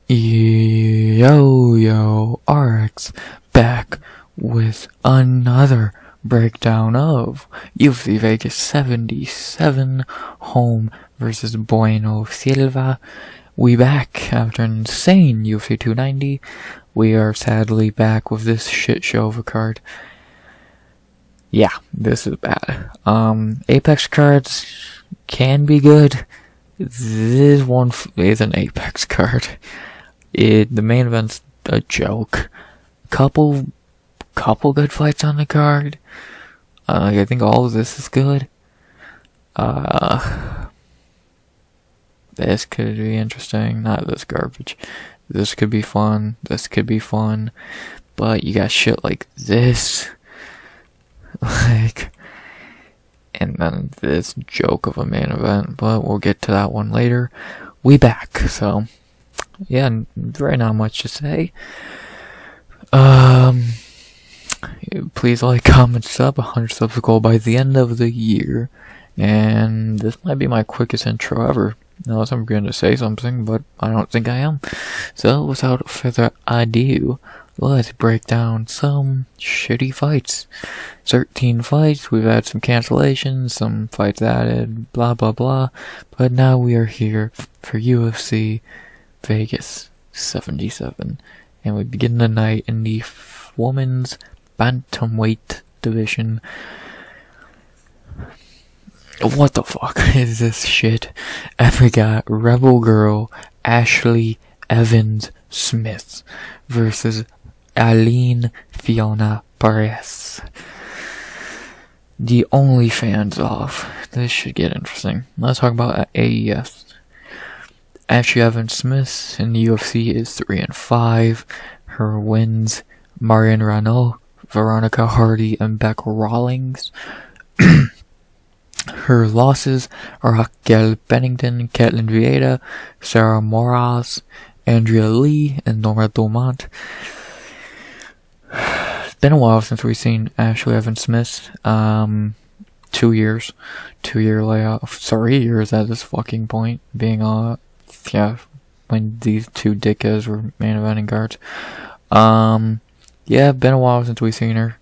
Yo, RX back with another breakdown of UFC Vegas 77 home versus Bueno Silva. We back after an insane UFC 290. We are sadly back with this shit show of a card. Yeah, this is bad. Apex cards can be good. This one is an Apex card. The main event's a joke. Couple good fights on the card. I think all of this is good. This could be interesting. Not this garbage. This could be fun. This could be fun. But you got shit like this. And then this joke of a main event. But we'll get to that one later. We back. So, yeah, very not much to say. Please like, comment, sub. 100 subs goal by the end of the year. And this might be my quickest intro ever. Unless I'm going to say something, but I don't think I am. So, without further ado, let's break down some shitty fights. 13 fights, we've had some cancellations, some fights added, blah blah blah. But now we are here for UFC Vegas 77. And we begin the night in the women's bantamweight division. What the fuck is this shit? And we got Rebel Girl Ashlee Evans Smith versus Ailin Fiona Perez. The OnlyFans off. This should get interesting. Let's talk about AES. Ashlee Evans Smith in the UFC is 3-5. Her wins: Marion Renault, Veronica Hardy, and Beck Rawlings. Her losses are Raquel Pennington, Caitlin Vieira, Sarah Moraz, Andrea Lee, and Norma Dumont. It's been a while since we've seen Ashlee Evans Smith. 2 years. 2 year layoff. 3 years at this fucking point. Being when these two dickheads were main eventing guards. Yeah, been a while since we've seen her.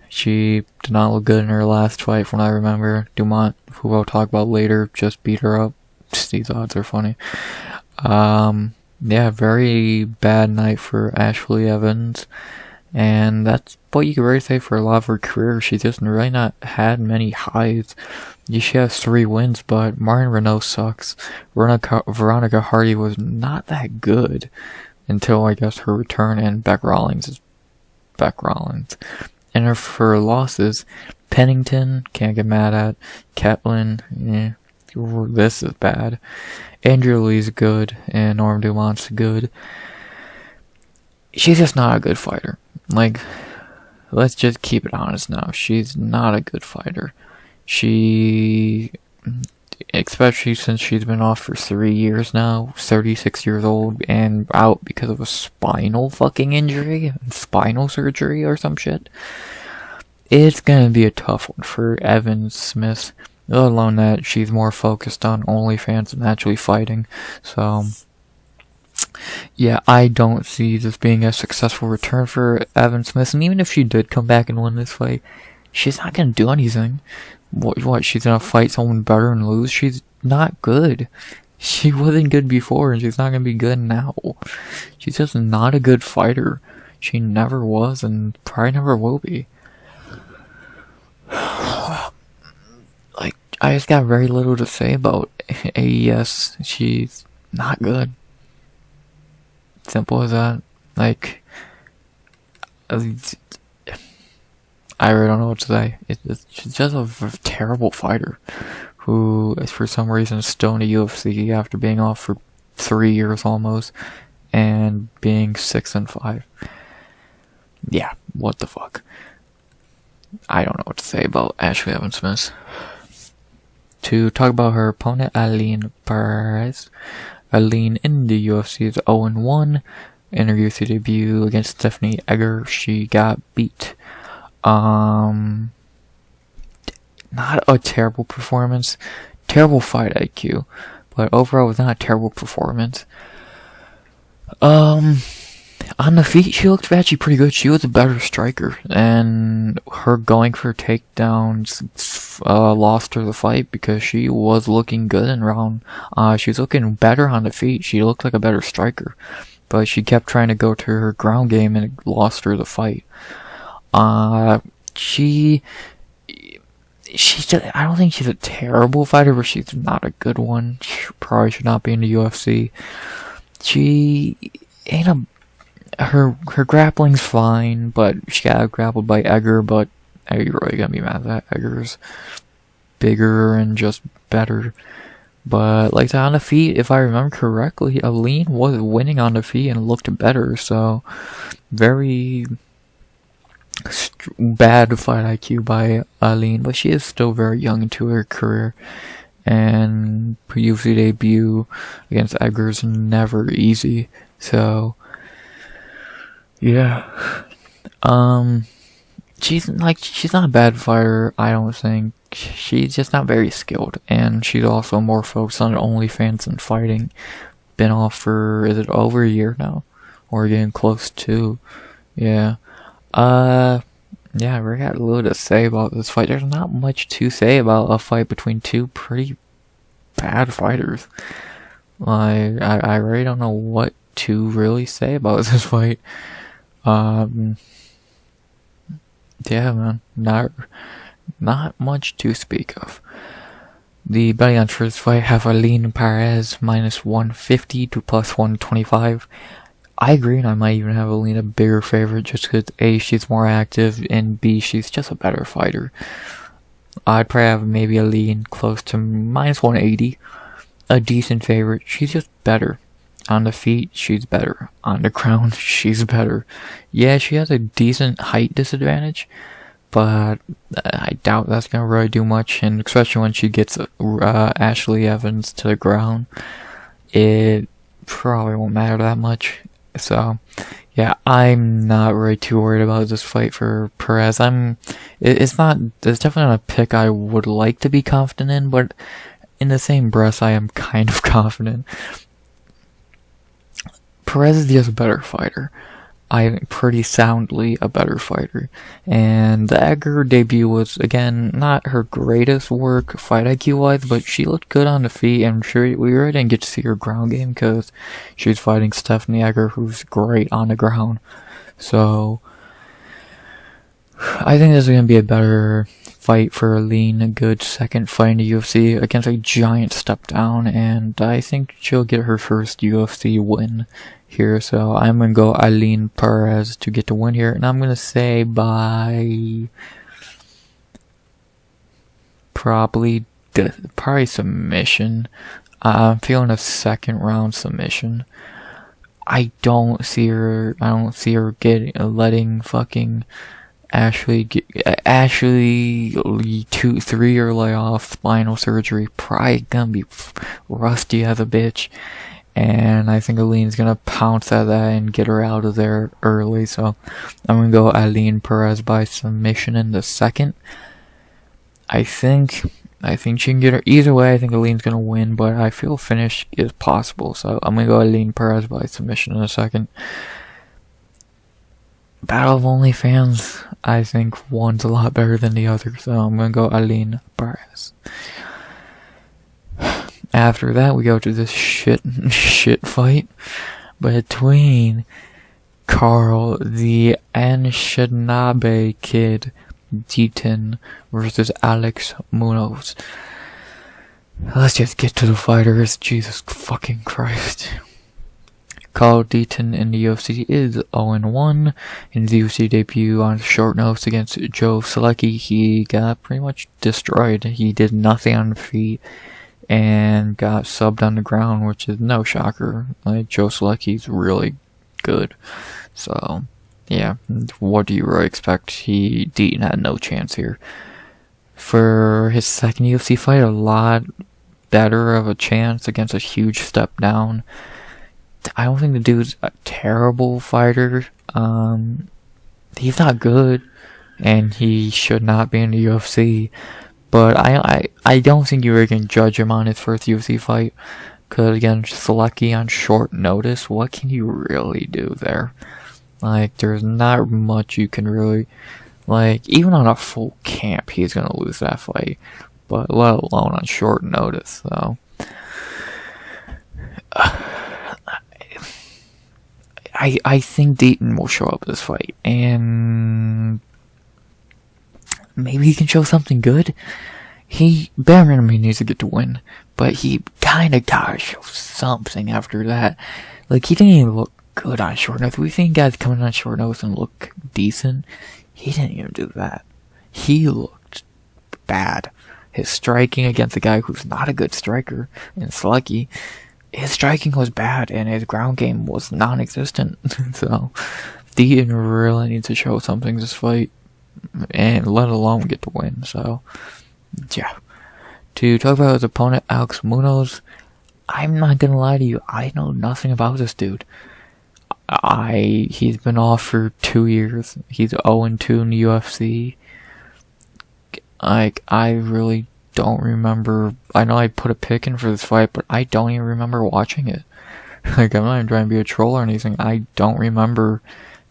She did not look good in her last fight from what I remember. Dumont, who I'll talk about later, just beat her up. These odds are funny. Yeah, very bad night for Ashlee Evans. And that's what you could really say for a lot of her career. She's just really not had many highs. She has 3 wins, but Marion Renault sucks. Veronica Hardy was not that good until, I guess, her return, and Beck Rawlings is Beck Rawlings. And for her losses, Pennington, can't get mad at. Caitlin, this is bad. Andrea Lee's good, and Norm Dumont's good. She's just not a good fighter. Like, let's just keep it honest now. She's not a good fighter. She, especially since she's been off for 3 years now, 36 years old, and out because of a spinal fucking injury, spinal surgery or some shit. It's gonna be a tough one for Evans Smith, let alone that she's more focused on OnlyFans than actually fighting. So, yeah, I don't see this being a successful return for Evans Smith, and even if she did come back and win this fight, she's not gonna do anything. What, she's gonna fight someone better and lose? She's not good. She wasn't good before, and she's not gonna be good now. She's just not a good fighter. She never was, and probably never will be. Like, I just got very little to say about AES. She's not good. Simple as that. Like, I really don't know what to say. She's just a terrible fighter who is for some reason still in the UFC after being off for 3 years almost and being 6-5. Yeah, what the fuck. I don't know what to say about Ashlee Evans Smith. To talk about her opponent, Ailin Perez. Ailin in the UFC is 0-1. In her UFC debut against Stephanie Egger, she got beat. Not a terrible performance. Terrible fight IQ. But overall, it was not a terrible performance. On the feet, she looked actually pretty good. She was a better striker, and her going for takedowns lost her the fight because she was looking good in round. She was looking better on the feet. She looked like a better striker, but she kept trying to go to her ground game and it lost her the fight. She just, I don't think she's a terrible fighter, but she's not a good one. She probably should not be in the UFC. She ain't a her grappling's fine, but she got grappled by Egger, but are you really gonna be mad at that? Egger's bigger and just better. But like on the feet, if I remember correctly, Ailin was winning on the feet and looked better, so very bad fight IQ by Ailin, but she is still very young into her career, and UFC debut against Egger's never easy, so yeah. She's not a bad fighter, I don't think. She's just not very skilled, and she's also more focused on OnlyFans than fighting. Been off for, is it over a year now? Or getting close to, yeah. Yeah, I really got a little to say about this fight. There's not much to say about a fight between two pretty bad fighters. Like, I really don't know what to really say about this fight. Yeah, man, not much to speak of. The betting on first fight have Ailin Perez -150 to +125. I agree, and I might even have Ailin a bigger favorite just because A, she's more active, and B, she's just a better fighter. I'd probably have maybe Ailin close to -180, a decent favorite. She's just better. On the feet, she's better. On the ground, she's better. Yeah, she has a decent height disadvantage, but I doubt that's gonna really do much, and especially when she gets Ashlee Evans to the ground, it probably won't matter that much. So, yeah, I'm not really too worried about this fight for Perez. It's definitely not a pick I would like to be confident in, but in the same breath, I am kind of confident. Perez is just a better fighter. I think pretty soundly a better fighter. And the Egger debut was, again, not her greatest work fight IQ wise, but she looked good on the feet, and we really didn't get to see her ground game because she was fighting Stephanie Egger, who's great on the ground. So, I think this is going to be a better fight for Ailin, a good second fight in the UFC against a giant step down, and I think she'll get her first UFC win here, so I'm going to go Ailin Perez to get the win here, and I'm going to say by probably submission. I'm feeling a second round submission. I don't see her letting fucking Ashlee 3-year layoff, spinal surgery, probably gonna be rusty as a bitch, and I think Ailin's gonna pounce at that and get her out of there early, so I'm gonna go Ailin Perez by submission in the second. I think she can get her either way. I think Ailin's gonna win, but I feel finish is possible, so I'm gonna go Ailin Perez by submission in a second. Battle of OnlyFans, I think one's a lot better than the other, so I'm gonna go Ailin Perez. After that, we go to this shit fight between Carl, the Anishinaabe kid, Deaton, versus Alex Munoz. Let's just get to the fighters, Jesus fucking Christ. Carl Deaton in the UFC is 0-1. In his UFC debut on short notice against Joe Solecki, he got pretty much destroyed. He did nothing on the feet and got subbed on the ground, which is no shocker. Like, Joe Solecki's really good. So, yeah, what do you really expect? Deaton had no chance here. For his second UFC fight, a lot better of a chance against a huge step down. I don't think the dude's a terrible fighter. He's not good, and he should not be in the UFC. But I don't think you really can judge him on his first UFC fight, Because again, Selecki on short notice, what can you really do there? Like, there's not much you can really, like, even on a full camp, he's gonna lose that fight. But let alone on short notice, so. I think Deaton will show up this fight, and maybe he can show something good. Bare minimum, he needs to get to win, but he kinda gotta show something after that. Like, he didn't even look good on short notice. We think guys coming on short notice and look decent. He didn't even do that. He looked bad. His striking against a guy who's not a good striker, and Selecki, his striking was bad, and his ground game was non-existent. So, Deaton really needs to show something this fight, and let alone get the win. So, yeah. To talk about his opponent, Alex Munoz, I'm not gonna lie to you, I know nothing about this dude. He's been off for 2 years. He's 0-2 in the UFC. Like, I really don't remember. I know I put a pick in for this fight, but I don't even remember watching it. Like, I'm not even trying to be a troll or anything. I don't remember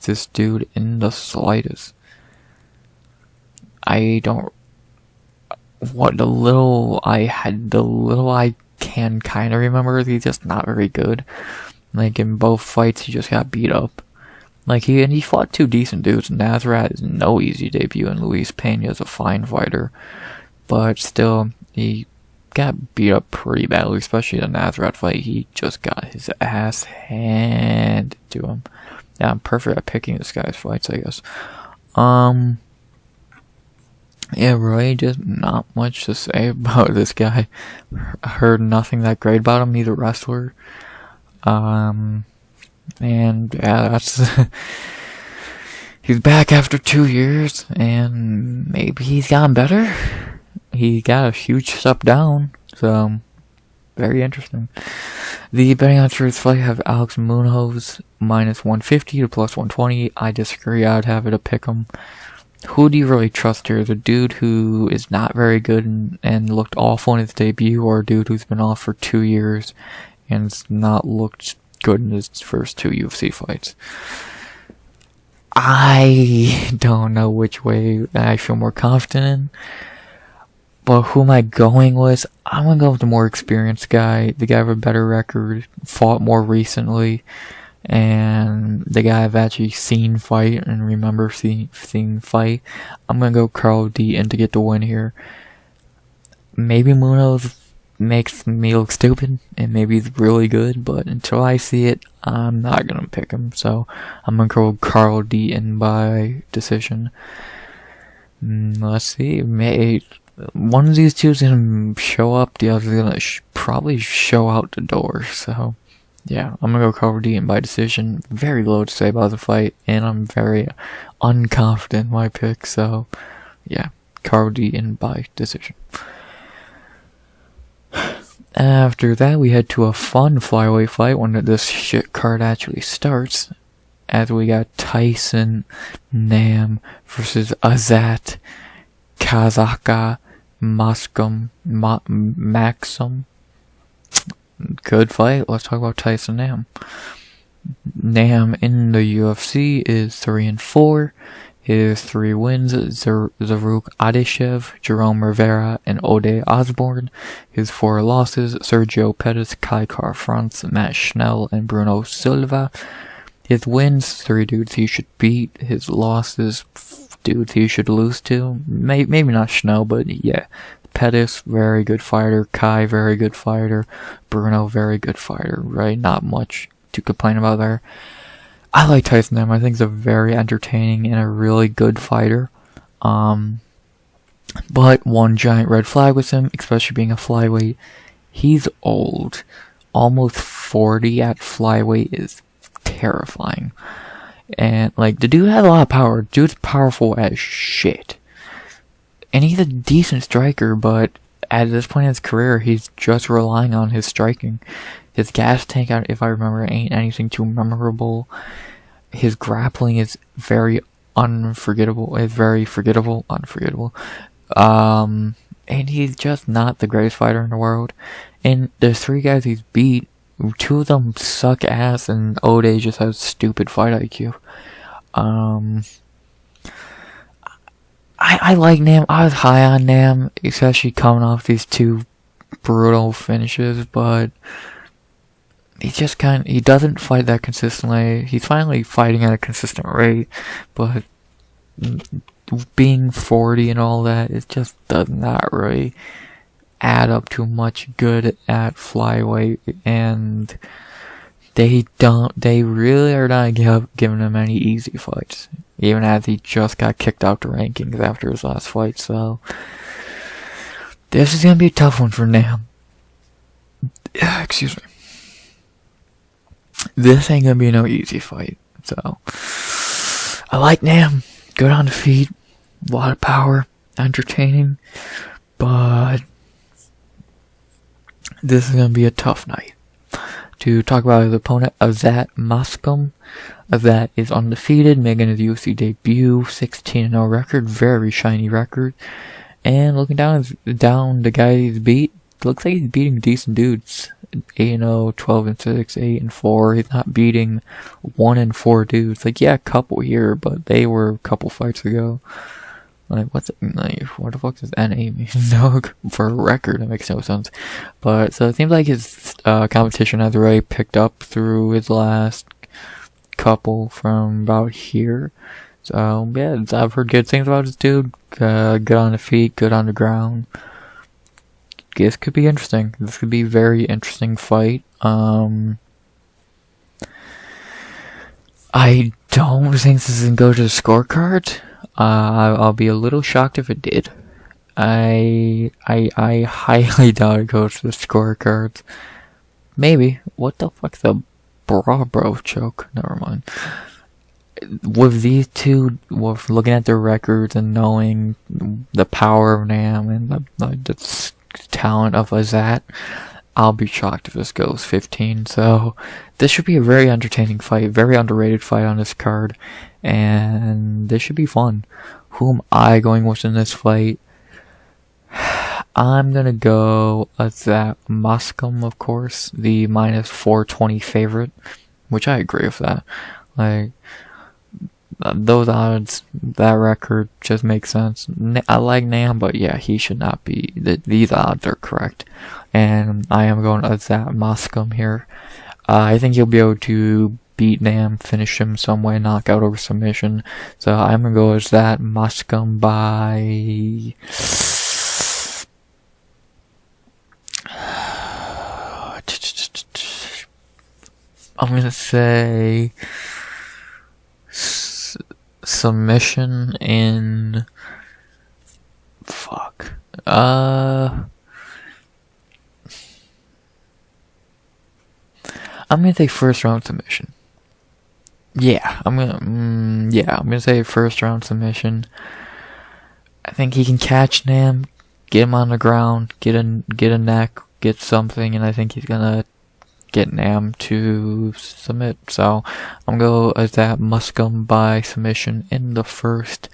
this dude in the slightest. The little I can kind of remember is he's just not very good. Like, in both fights, he just got beat up. Like, he fought 2 decent dudes. Nazrat is no easy debut, and Luis Pena is a fine fighter. But still, he got beat up pretty badly, especially the Nazrat fight. He just got his ass handed to him. Yeah, I'm perfect at picking this guy's fights, I guess. Yeah, really, just not much to say about this guy. I heard nothing that great about him. He's a wrestler. And yeah, that's he's back after 2 years, and maybe he's gotten better. He got a huge step down, so very interesting. The betting odds for this fight have Alex Munoz -150 to +120. I disagree. I'd have it a pick 'em. Who do you really trust here? The dude who is not very good and looked awful in his debut, or a dude who's been off for 2 years and has not looked good in his first 2 UFC fights? I don't know which way I feel more confident in, but who am I going with? I'm gonna go with the more experienced guy, the guy with a better record, fought more recently, and the guy I've actually seen fight and remember seeing fight. I'm gonna go Carl Deaton to get the win here. Maybe Munoz makes me look stupid, and maybe he's really good, but until I see it, I'm not gonna pick him. So I'm gonna go Carl Deaton by decision. Let's see, one of these two is gonna show up, the other's gonna probably show out the door. So yeah, I'm gonna go Carl Deaton by decision. Very little to say about the fight, and I'm very unconfident in my pick. So yeah, Carl Deaton by decision. After that, we head to a fun flyweight fight when this shit card actually starts, as we got Tyson Nam versus Azat Kazaka Maksum. Good fight. Let's talk about Tyson Nam. Nam in the UFC is 3-4. His 3 wins, Zaruk Adeshev, Jerome Rivera, and Ode Osborne. His 4 losses, Sergio Perez, Kai Car-France, Matt Schnell, and Bruno Silva. His wins, 3 dudes he should beat. His losses, dudes he should lose to. Maybe not Schnell, but yeah. Perez, very good fighter. Kai, very good fighter. Bruno, very good fighter. Right? Not much to complain about there. I like Tyson Nam. I think he's a very entertaining and a really good fighter. But one giant red flag with him, especially being a flyweight, he's old. Almost 40 at flyweight is terrifying. And, like, the dude has a lot of power. Dude's powerful as shit. And he's a decent striker, but at this point in his career, he's just relying on his striking. His gas tank, if I remember, ain't anything too memorable. His grappling is very unforgettable. It's very forgettable. and he's just not the greatest fighter in the world. And there's 3 guys he's beat. 2 of them suck ass, and Ode just has stupid fight IQ. I like Nam. I was high on Nam, especially coming off these 2 brutal finishes, but he just he doesn't fight that consistently. He's finally fighting at a consistent rate, but being 40 and all that, it just does not really add up to much good at flyweight, and they really are not giving him any easy fights, even as he just got kicked out the rankings after his last fight. So this is gonna be a tough one for Nam. Excuse me. This ain't gonna be no easy fight. So I like Nam. Good on the feet, a lot of power, entertaining, but this is gonna be a tough night. To talk about his opponent, Azat Maksum. Azat is undefeated, making his UFC debut, 16-0 record, very shiny record. And looking down the guy he's beat, looks like he's beating decent dudes. 8-0, 12-6, 8-4. He's not beating 1-4 dudes. Like, yeah, a couple here, but they were a couple fights ago. Like, what the fuck does NA mean? No, for a record, it makes no sense. But, so it seems like his competition has already picked up through his last couple from about here. So, yeah, I've heard good things about this dude. Good on the feet, good on the ground. This could be interesting. This could be a very interesting fight. I don't think this is gonna go to the scorecard. I'll be a little shocked if it did. I highly doubt it goes to the scorecards. Maybe. What the fuck's a bro choke? Never mind. With these two, with looking at their records and knowing the power of Nam and the talent of Azat, I'll be shocked if this goes 15. So this should be a very entertaining fight, very underrated fight on this card, and this should be fun. Who am I going with in this fight? I'm gonna go Azat Maksum, of course, the minus 420 favorite, which I agree with that. Like, those odds, that record just makes sense. I like Nam, but yeah, he should not be. These odds are correct, and I am going Azat Maksum here. I think he'll be able to beat Nam, finish him some way, knockout over submission. So I'm gonna go Azat Maksum by. I'm gonna say submission in I'm gonna say first round submission. Yeah, I'm gonna say first round submission. I think he can catch Nam, get him on the ground, get a neck, get something, and I think he's gonna get Nam to submit. So I'm gonna go Azat Maksum by submission in the first.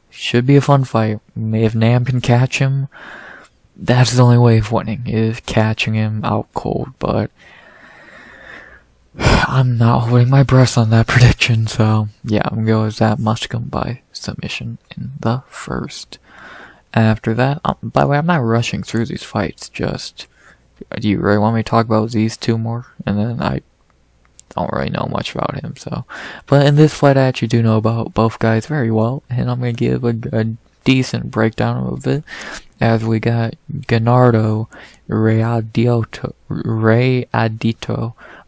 Should be a fun fight. If Nam can catch him, that's the only way of winning, is catching him out cold. But I'm not holding my breath on that prediction. So yeah, I'm gonna go Azat Maksum by submission in the first. After that, by the way, I'm not rushing through these fights. Just, do you really want me to talk about these two more? And then I don't really know much about him, so. But in this fight, I actually do know about both guys very well, and I'm going to give a decent breakdown of it, as we got Genaro Rayadito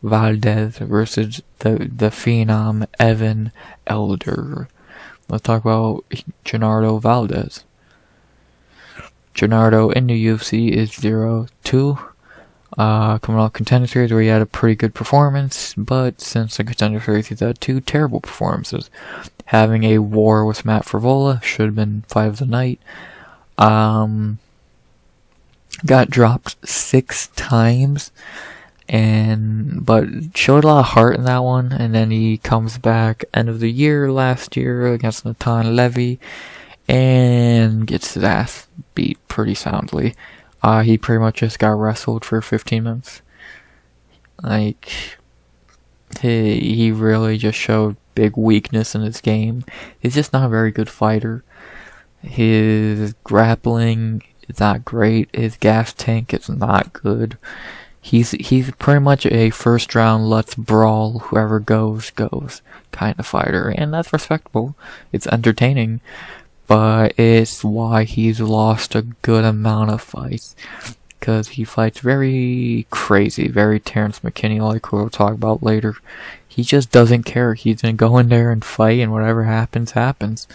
Valdéz versus the Phenom Evan Elder. Let's talk about Genaro Valdéz. Genaro in the UFC is 0-2. Coming off Contender Series where he had a pretty good performance, but since the Contender Series he's had 2 terrible performances. Having a war with Matt Frevola, should have been fight of the night. Got dropped 6 times, but showed a lot of heart in that one, and then he comes back end of the year last year against Natan Levy, and gets his ass beat pretty soundly. He pretty much just got wrestled for 15 minutes. Like, he really just showed big weakness in his game. He's just not a very good fighter. His grappling is not great. His gas tank is not good. He's pretty much a first round let's brawl, whoever goes kind of fighter, and that's respectable. It's entertaining, but it's why he's lost a good amount of fights, because he fights very crazy, very Terrance McKinney, like we'll talk about later. He just doesn't care. He's gonna go in there and fight, and whatever happens, happens.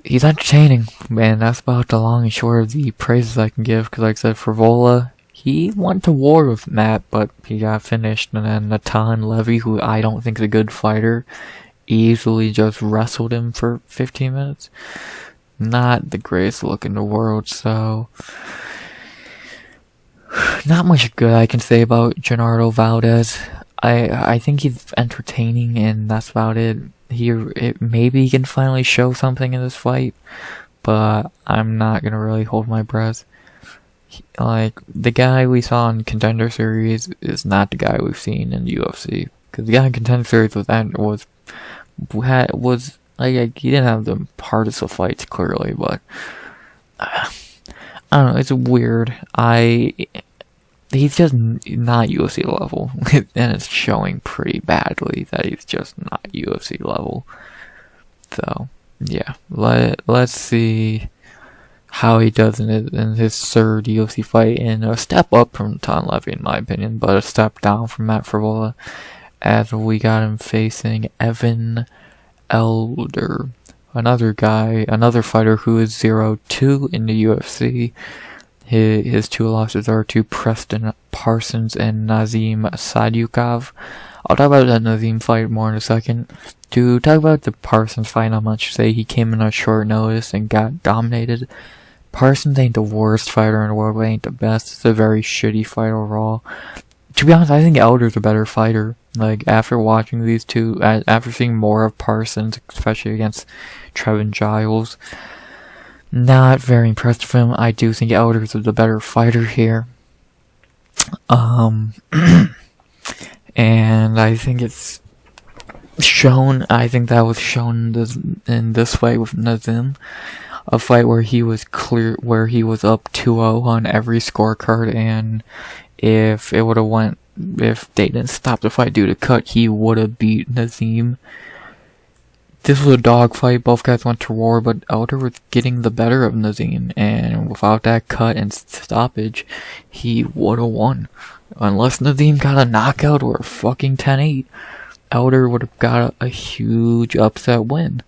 He's entertaining, man. That's about the long and short of the praises I can give. Because, like I said, Frevola, he went to war with Matt, but he got finished. And then Natan Levy, who I don't think is a good fighter, easily just wrestled him for 15 minutes. Not the greatest look in the world, so not much good I can say about Genaro Valdéz. I think he's entertaining, and that's about it. Maybe he can finally show something in this fight, but I'm not gonna really hold my breath. Like, the guy we saw in Contender Series is not the guy we've seen in UFC. Because the guy in Contender Series was like, he didn't have the hardest of fights, clearly, but I don't know, it's weird. He's just not UFC level, and it's showing pretty badly that he's just not UFC level. So, yeah, let's see how he does in his third UFC fight, and a step up from Tom Levy, in my opinion, but a step down from Matt Frevola, as we got him facing Evan Elder, another fighter who is 0-2 in the UFC. His two losses are to Preston Parsons and Nazim Sadykhov. I'll talk about that Nazim fight more in a second. To talk about the Parsons fight, I'm not to say he came in on short notice and got dominated. Parsons ain't the worst fighter in the world, but ain't the best. It's a very shitty fight overall. To be honest, I think Elder's a better fighter. Like, after watching these two, after seeing more of Parsons, especially against Trevin Giles, not very impressed with him. I do think Elder's the better fighter here. And I think it's shown. I think that was shown in this fight with Nazim. A fight where he was up 2-0 on every scorecard, and if they didn't stop the fight due to cut, he would have beat Nazim. This was a dogfight. Both guys went to war, but Elder was getting the better of Nazim, and without that cut and stoppage, he would have won. Unless Nazim got a knockout or a fucking 10-8, Elder would have got a huge upset win.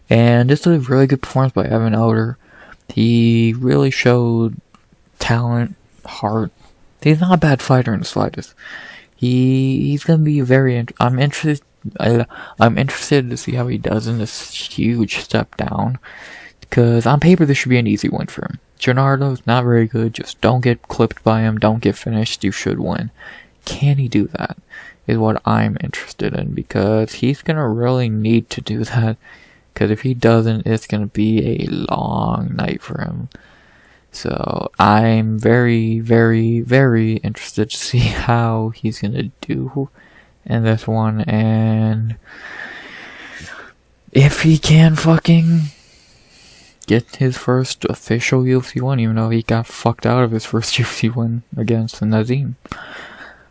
And this was a really good performance by Evan Elder. He really showed talent, heart. He's not a bad fighter in the slightest. He's gonna be I'm interested to see how he does in this huge step down, because on paper this should be an easy win for him. Genardo's not very good, just don't get clipped by him, don't get finished, you should win. Can he do that, is what I'm interested in, because he's gonna really need to do that, because if he doesn't, it's gonna be a long night for him. So I'm very, very, very interested to see how he's gonna do in this one, and if he can fucking get his first official UFC win, even though he got fucked out of his first UFC win against Nazim.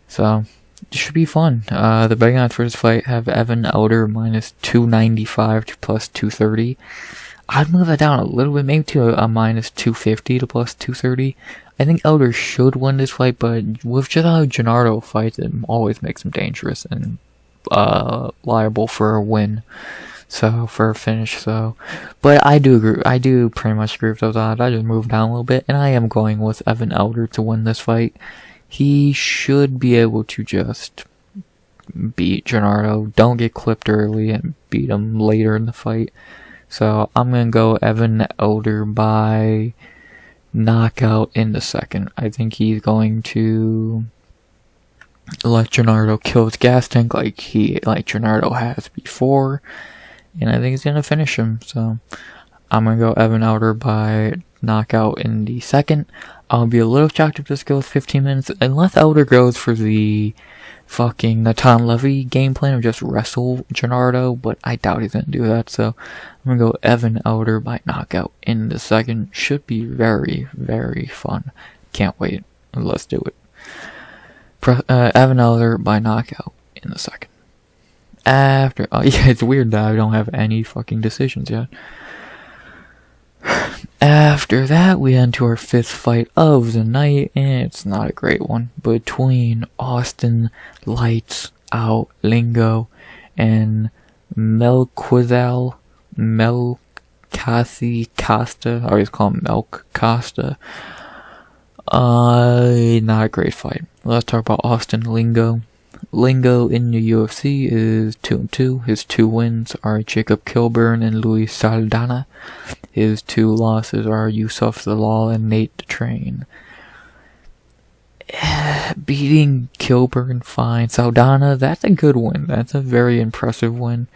So it should be fun. The betting odds for this fight have Evan Elder minus 295 to plus 230. I'd move that down a little bit, maybe to a minus 250 to plus 230. I think Elder should win this fight, but with just how Genaro fights, it always makes him dangerous and liable for a win. So, for a finish, so. But I do agree, I do pretty much agree with those odds. I just moved down a little bit, and I am going with Evan Elder to win this fight. He should be able to just beat Genaro, don't get clipped early, and beat him later in the fight. So, I'm gonna go Evan Elder by knockout in the second. I think he's going to let Genaro kill his gas tank like Genaro has before. and I think he's gonna finish him. So I'm gonna go Evan Elder by knockout in the second. I'll be a little shocked if this goes 15 minutes, unless Elder goes for the Tom Levy game plan of just wrestle Genaro, but I doubt he's gonna do that. So I'm gonna go Evan Elder by knockout in the second. Should be very, very fun. Can't wait. Let's do it. Evan Elder by knockout in the second. After, yeah, it's weird that I don't have any fucking decisions yet. After that, we enter our fifth fight of the night, and it's not a great one, between Austin Lights Out Lingo and Melquizael Costa. I always call him Melk Costa. Not a great fight. Let's talk about Austin Lingo. Lingo in the UFC is 2-2. His 2 wins are Jacob Kilburn and Luis Saldana. His 2 losses are Yusuf Zalal and Nate the Train. Beating Kilburn, fine. Saldana, that's a good win. That's a very impressive win.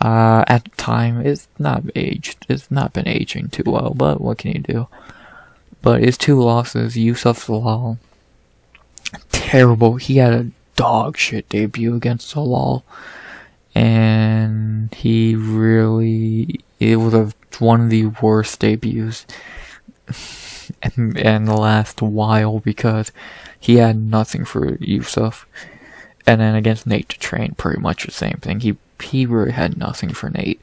At the time, it's not been aging too well, but what can you do? But his 2 losses, Yusuf Zalal, terrible. He had a dog shit debut against Zalal, and it was one of the worst debuts in the last while, because he had nothing for Yusuf. And then against Nate to Train, pretty much the same thing. He really had nothing for Nate.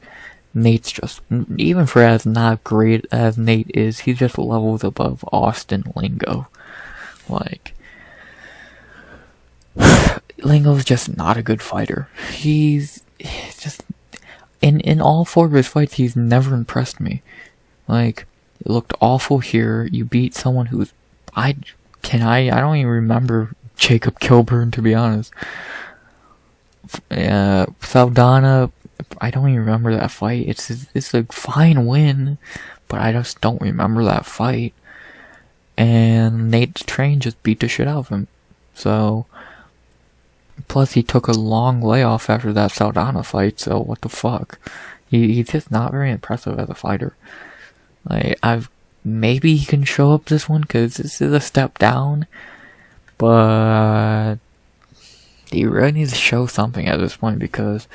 Nate's just, even for as not great as Nate is, he's just levels above Austin Lingo. Like, Lingo's just not a good fighter. He's just, in all 4 of his fights, he's never impressed me. Like, it looked awful here. You beat someone who's, I don't even remember Jacob Kilburn, to be honest. Saldana, I don't even remember that fight. It's a fine win, but I just don't remember that fight. And Nate the Train just beat the shit out of him. So, plus he took a long layoff after that Saldana fight, so what the fuck. He's just not very impressive as a fighter. Like, maybe he can show up this one, because this is a step down, but he really needs to show something at this point, because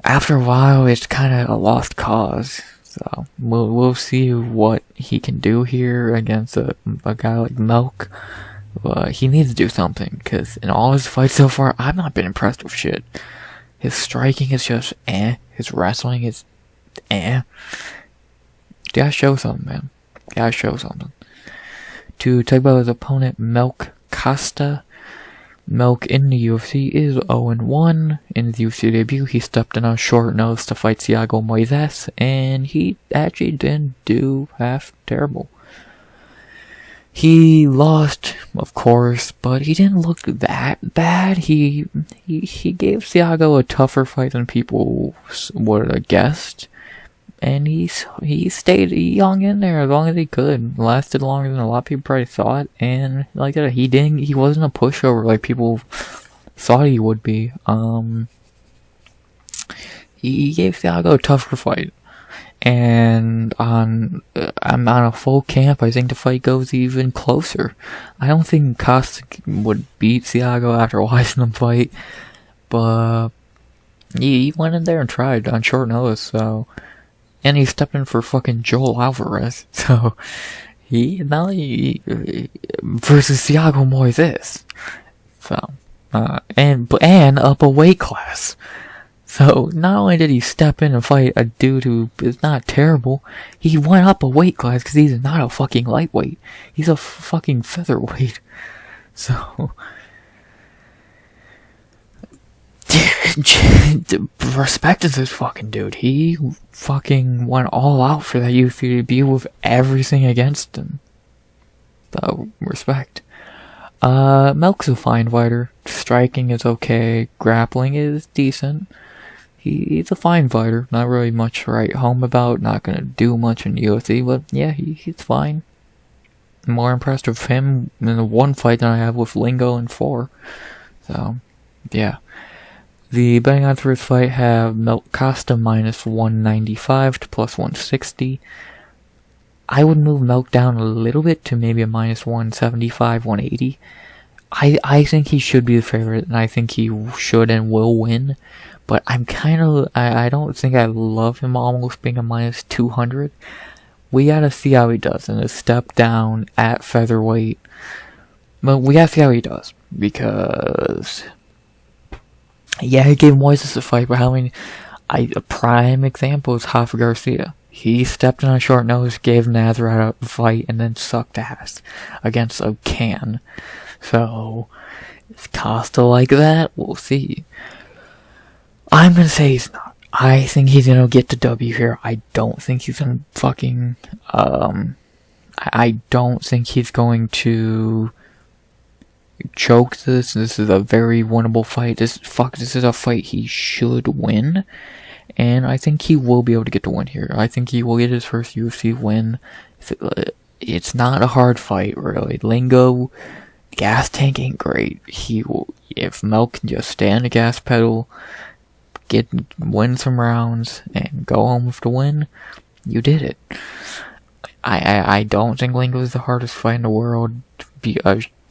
after a while, it's kind of a lost cause. So we'll see what he can do here against a guy like Melk. But he needs to do something, because in all his fights so far, I've not been impressed with shit. His striking is just His wrestling is You gotta show something, man. You gotta show something. To talk about his opponent, Melk Costa. Melk in the UFC is 0-1. In his UFC debut, he stepped in on short notice to fight Thiago Moises, and he actually didn't do half terrible. He lost, of course, but he didn't look that bad. He gave Thiago a tougher fight than people would have guessed, and he stayed young in there as long as he could. Lasted longer than a lot of people probably thought, and like that, he wasn't a pushover like people thought he would be. He gave Thiago a tougher fight. And I'm on a full camp. I think the fight goes even closer. I don't think Costa would beat Thiago after watching him fight, but he went in there and tried on short notice. So, and he stepped in for fucking Joel Alvarez. So versus Thiago Moises. So and up a weight class. So, not only did he step in and fight a dude who is not terrible, he went up a weight class because he's not a fucking lightweight. He's a fucking featherweight. So, respect to this fucking dude. He fucking went all out for that UFC debut with everything against him. So, respect. Melk's a fine fighter. Striking is okay. Grappling is decent. He's a fine fighter. Not really much to write home about. Not gonna do much in the UFC, but yeah, he's fine. I'm more impressed with him in the one fight than I have with Lingo in 4. So, yeah. The betting odds for this fight have Costa minus 195 to plus 160. I would move Melk down a little bit to maybe a minus 175, 180. I think he should be the favorite, and I think he should and will win. But I'm kind of, I don't think I love him almost being a minus 200. We gotta see how he does in a step down at featherweight. But we gotta see how he does, because, yeah, he gave Moises a fight, but a prime example is Rafa Garcia. He stepped on a short nose, gave Nazareth a fight, and then sucked ass against a can. So, is Costa like that? We'll see. I'm gonna say he's not. I think he's gonna get the W here. I don't think he's gonna fucking, I don't think he's going to choke this. This is a very winnable fight. This is a fight he should win. And I think he will be able to get the win here. I think he will get his first UFC win. It's not a hard fight, really. Lingo, gas tank ain't great. He will, if Mel can just stay on the gas pedal, win some rounds, and go home with the win, you did it. I don't think Lingo is the hardest fight in the world.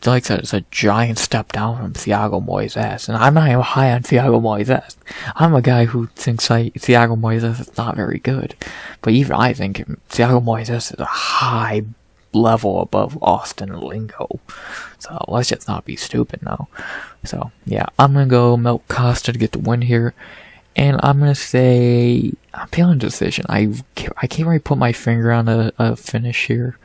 Like I said, it's a giant step down from Thiago Moises, and I'm not even high on Thiago Moises. I'm a guy who thinks Thiago Moises is not very good, but even I think Thiago Moises is a high level above Austin and Lingo. So let's just not be stupid now. So yeah, I'm gonna go Mel Costa to get the win here, and I'm gonna say I'm feeling decision. I can't really put my finger on a finish here.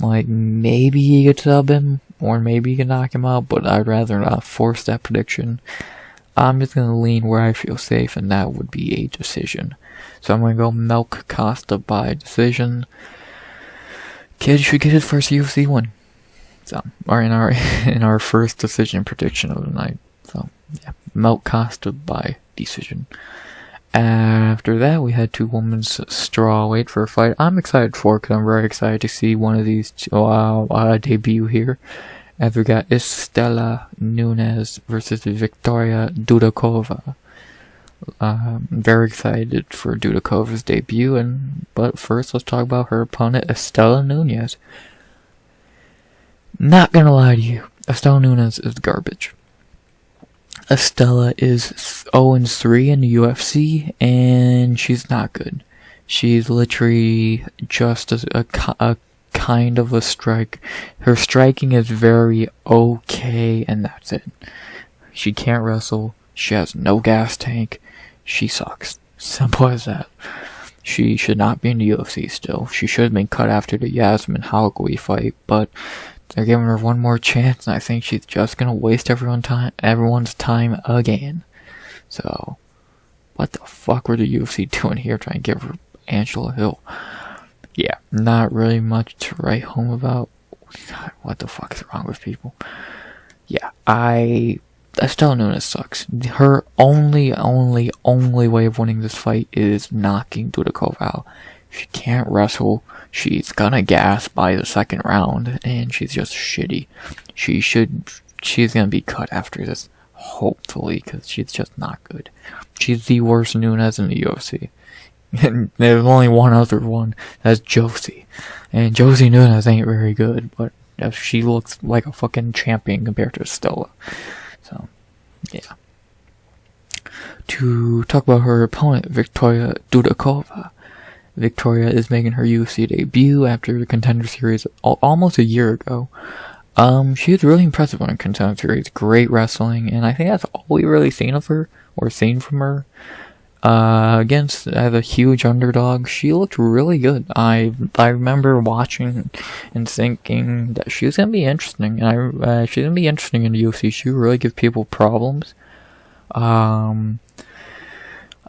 Like, maybe you could sub him, or maybe you can knock him out, but I'd rather not force that prediction. I'm just going to lean where I feel safe, and that would be a decision. So I'm going to go Melk Costa by decision. Kid should get his first UFC win. So, or in our first decision prediction of the night. So, yeah, Melk Costa by decision. After that, we had two women's strawweight for a fight. I'm excited for it because I'm very excited to see one of these debut here. As we got Istela Nunes versus Viktoriya Dudakova. Very excited for Dudakova's debut, but first let's talk about her opponent, Istela Nunes. Not gonna lie to you, Istela Nunes is garbage. Istela is 0-3 in the UFC, and she's not good. She's literally just a kind of a strike. Her striking is very okay, and that's it. She can't wrestle. She has no gas tank. She sucks. Simple as that. She should not be in the UFC still. She should have been cut after the Yasmin Halgoui fight, but they're giving her one more chance, and I think she's just gonna waste everyone's time again. So, what the fuck were the UFC doing here trying to give her Angela Hill? Yeah, not really much to write home about. God, what the fuck is wrong with people? Yeah, Istela Nunes sucks. Her only way of winning this fight is knocking Dudakova out. She can't wrestle. She's gonna gas by the second round, and she's just shitty. She's gonna be cut after this, hopefully, because she's just not good. She's the worst Nunes in the UFC. And there's only one other one, that's Josie. And Josie Nunes ain't very good, but she looks like a fucking champion compared to Istela. So, yeah. To talk about her opponent, Viktoriya Dudakova. Viktoriya is making her UFC debut after the Contender Series almost a year ago. She was really impressive on the Contender Series. Great wrestling, and I think that's all we've really seen of her, or seen from her. Against as a huge underdog, she looked really good. I remember watching and thinking that she was gonna be interesting, and she's gonna be interesting in the UFC. She would really give people problems.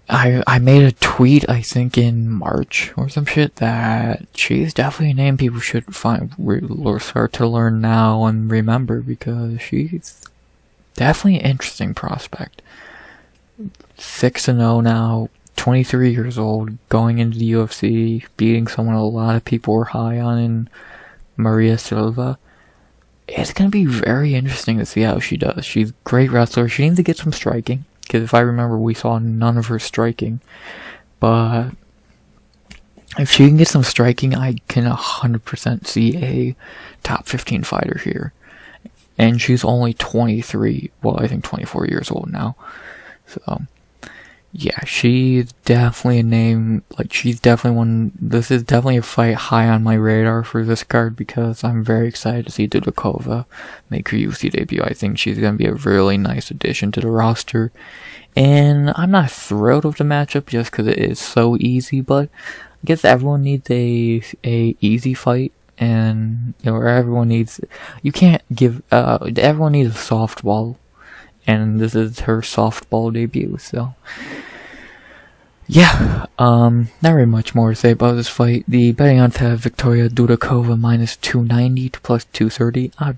I made a tweet, I think in March or some shit, that she's definitely a name people should start to learn now and remember, because she's definitely an interesting prospect. 6-0 now, 23 years old, going into the UFC, beating someone a lot of people were high on in Maria Silva. It's going to be very interesting to see how she does. She's a great wrestler. She needs to get some striking, because if I remember, we saw none of her striking. But if she can get some striking, I can 100% see a top 15 fighter here. And she's only 23, well, I think 24 years old now. So, yeah, she's definitely a name, like, she's definitely one, this is definitely a fight high on my radar for this card, because I'm very excited to see Dudakova make her UFC debut. I think she's going to be a really nice addition to the roster, and I'm not thrilled with the matchup just because it is so easy, but I guess everyone needs a easy fight, and, you know, everyone needs, you can't give, everyone needs a softball. And this is her softball debut, so yeah, not very much more to say about this fight. The betting odds have Viktoriya Dudakova minus 290 to plus 230. I'd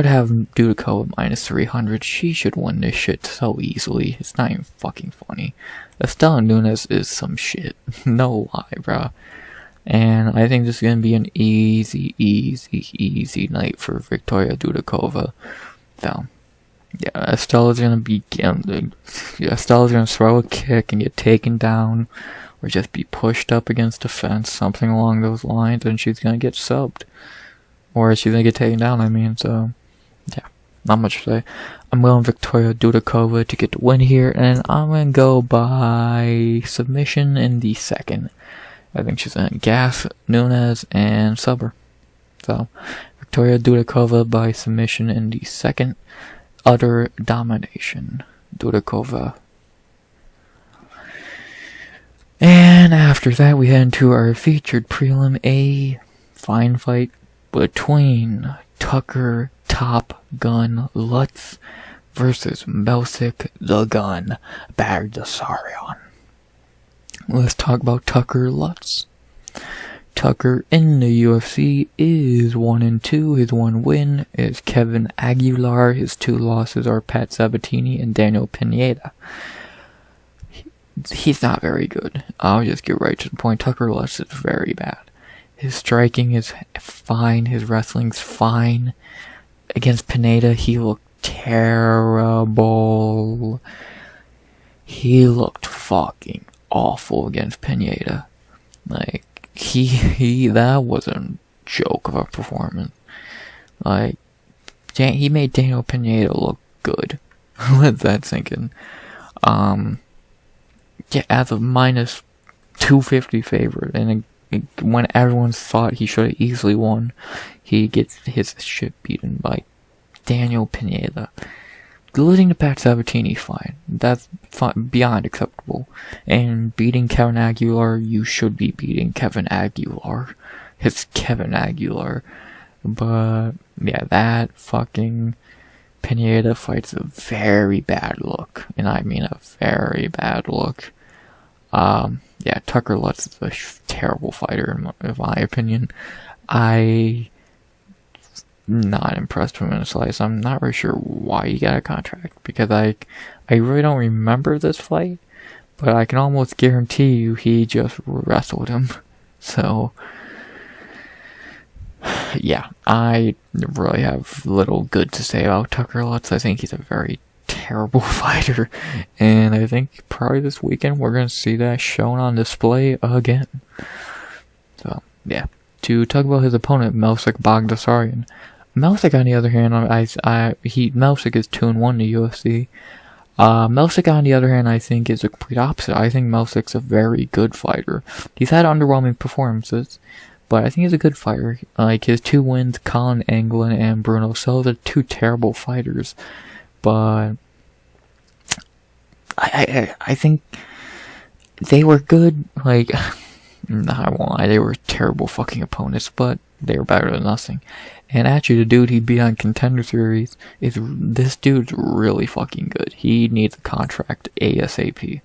have Dudakova minus 300. She should win this shit so easily. It's not even fucking funny. Istela Nunes is some shit. No lie, bruh. And I think this is going to be an easy night for Viktoriya Dudakova. So, yeah, Estela's going to throw a kick and get taken down, or just be pushed up against the fence, something along those lines, and she's going to get subbed. Or she's going to get taken down, I mean, so, yeah, not much to say. I'm going Viktoriya Dudakova to get the win here, and I'm going to go by submission in the second. I think she's going to gas Nunes and sub her. So, Viktoriya Dudakova by submission in the second. Utter domination. Dudakova. And after that, we head into our featured prelim, a fine fight between Tucker Top Gun Lutz versus Melsik the Gun Baghdasaryan. Let's talk about Tucker Lutz. Tucker in the UFC is 1-2. His one win is Kevin Aguilar. His two losses are Pat Sabatini and Daniel Pineda. He's not very good. I'll just get right to the point. Tucker Lutz is very bad. His striking is fine. His wrestling's fine. Against Pineda, he looked terrible. He looked fucking awful against Pineda. Like, that was a joke of a performance. Like, he made Daniel Pineda look good. Let that sink in. Yeah, as a minus 250 favorite, and when everyone thought he should have easily won, he gets his shit beaten by Daniel Pineda. Losing to Pat Sabatini, fine. That's fine, beyond acceptable. And beating Kevin Aguilar, you should be beating Kevin Aguilar. It's Kevin Aguilar. But, yeah, that fucking Pineda fight's a very bad look. And I mean a very bad look. Yeah, Tucker Lutz is a terrible fighter, in my opinion. Not impressed with him in a slice. I'm not really sure why he got a contract, because I really don't remember this fight, but I can almost guarantee you he just wrestled him. So, yeah, I really have little good to say about Tucker Lutz. I think he's a very terrible fighter, and I think probably this weekend we're going to see that shown on display again. So, yeah. To talk about his opponent, Melsik Baghdasaryan. Melsik, on the other hand, Melsik is 2-1 in the UFC. Melsik, on the other hand, I think is the complete opposite. I think Melsik's a very good fighter. He's had underwhelming performances, but I think he's a good fighter. Like, his two wins, Colin Anglin and Bruno Silva, are two terrible fighters. But I think they were good. Like, I won't lie, they were terrible fucking opponents, but they were better than nothing. And actually, the dude he beat on Contender Series this dude's really fucking good. He needs a contract ASAP.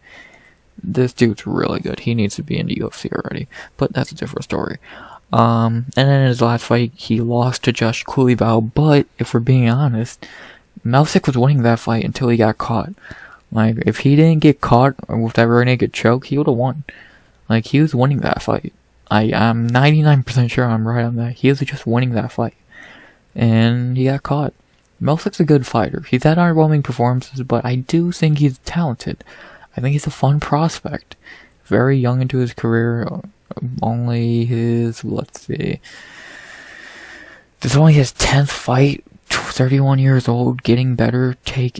This dude's really good. He needs to be in the UFC already, but that's a different story. And then in his last fight, he lost to Josh Kulibau, but if we're being honest, Melsik was winning that fight until he got caught. Like, if he didn't get caught with that rear naked choke, he would have won. Like, he was winning that fight. I'm 99% sure I'm right on that. He was just winning that fight. And he got caught. Melsik's a good fighter. He's had underwhelming performances, but I do think he's talented. I think he's a fun prospect. Very young into his career. Only his, let's see. This is only his 10th fight. 31 years old, getting better.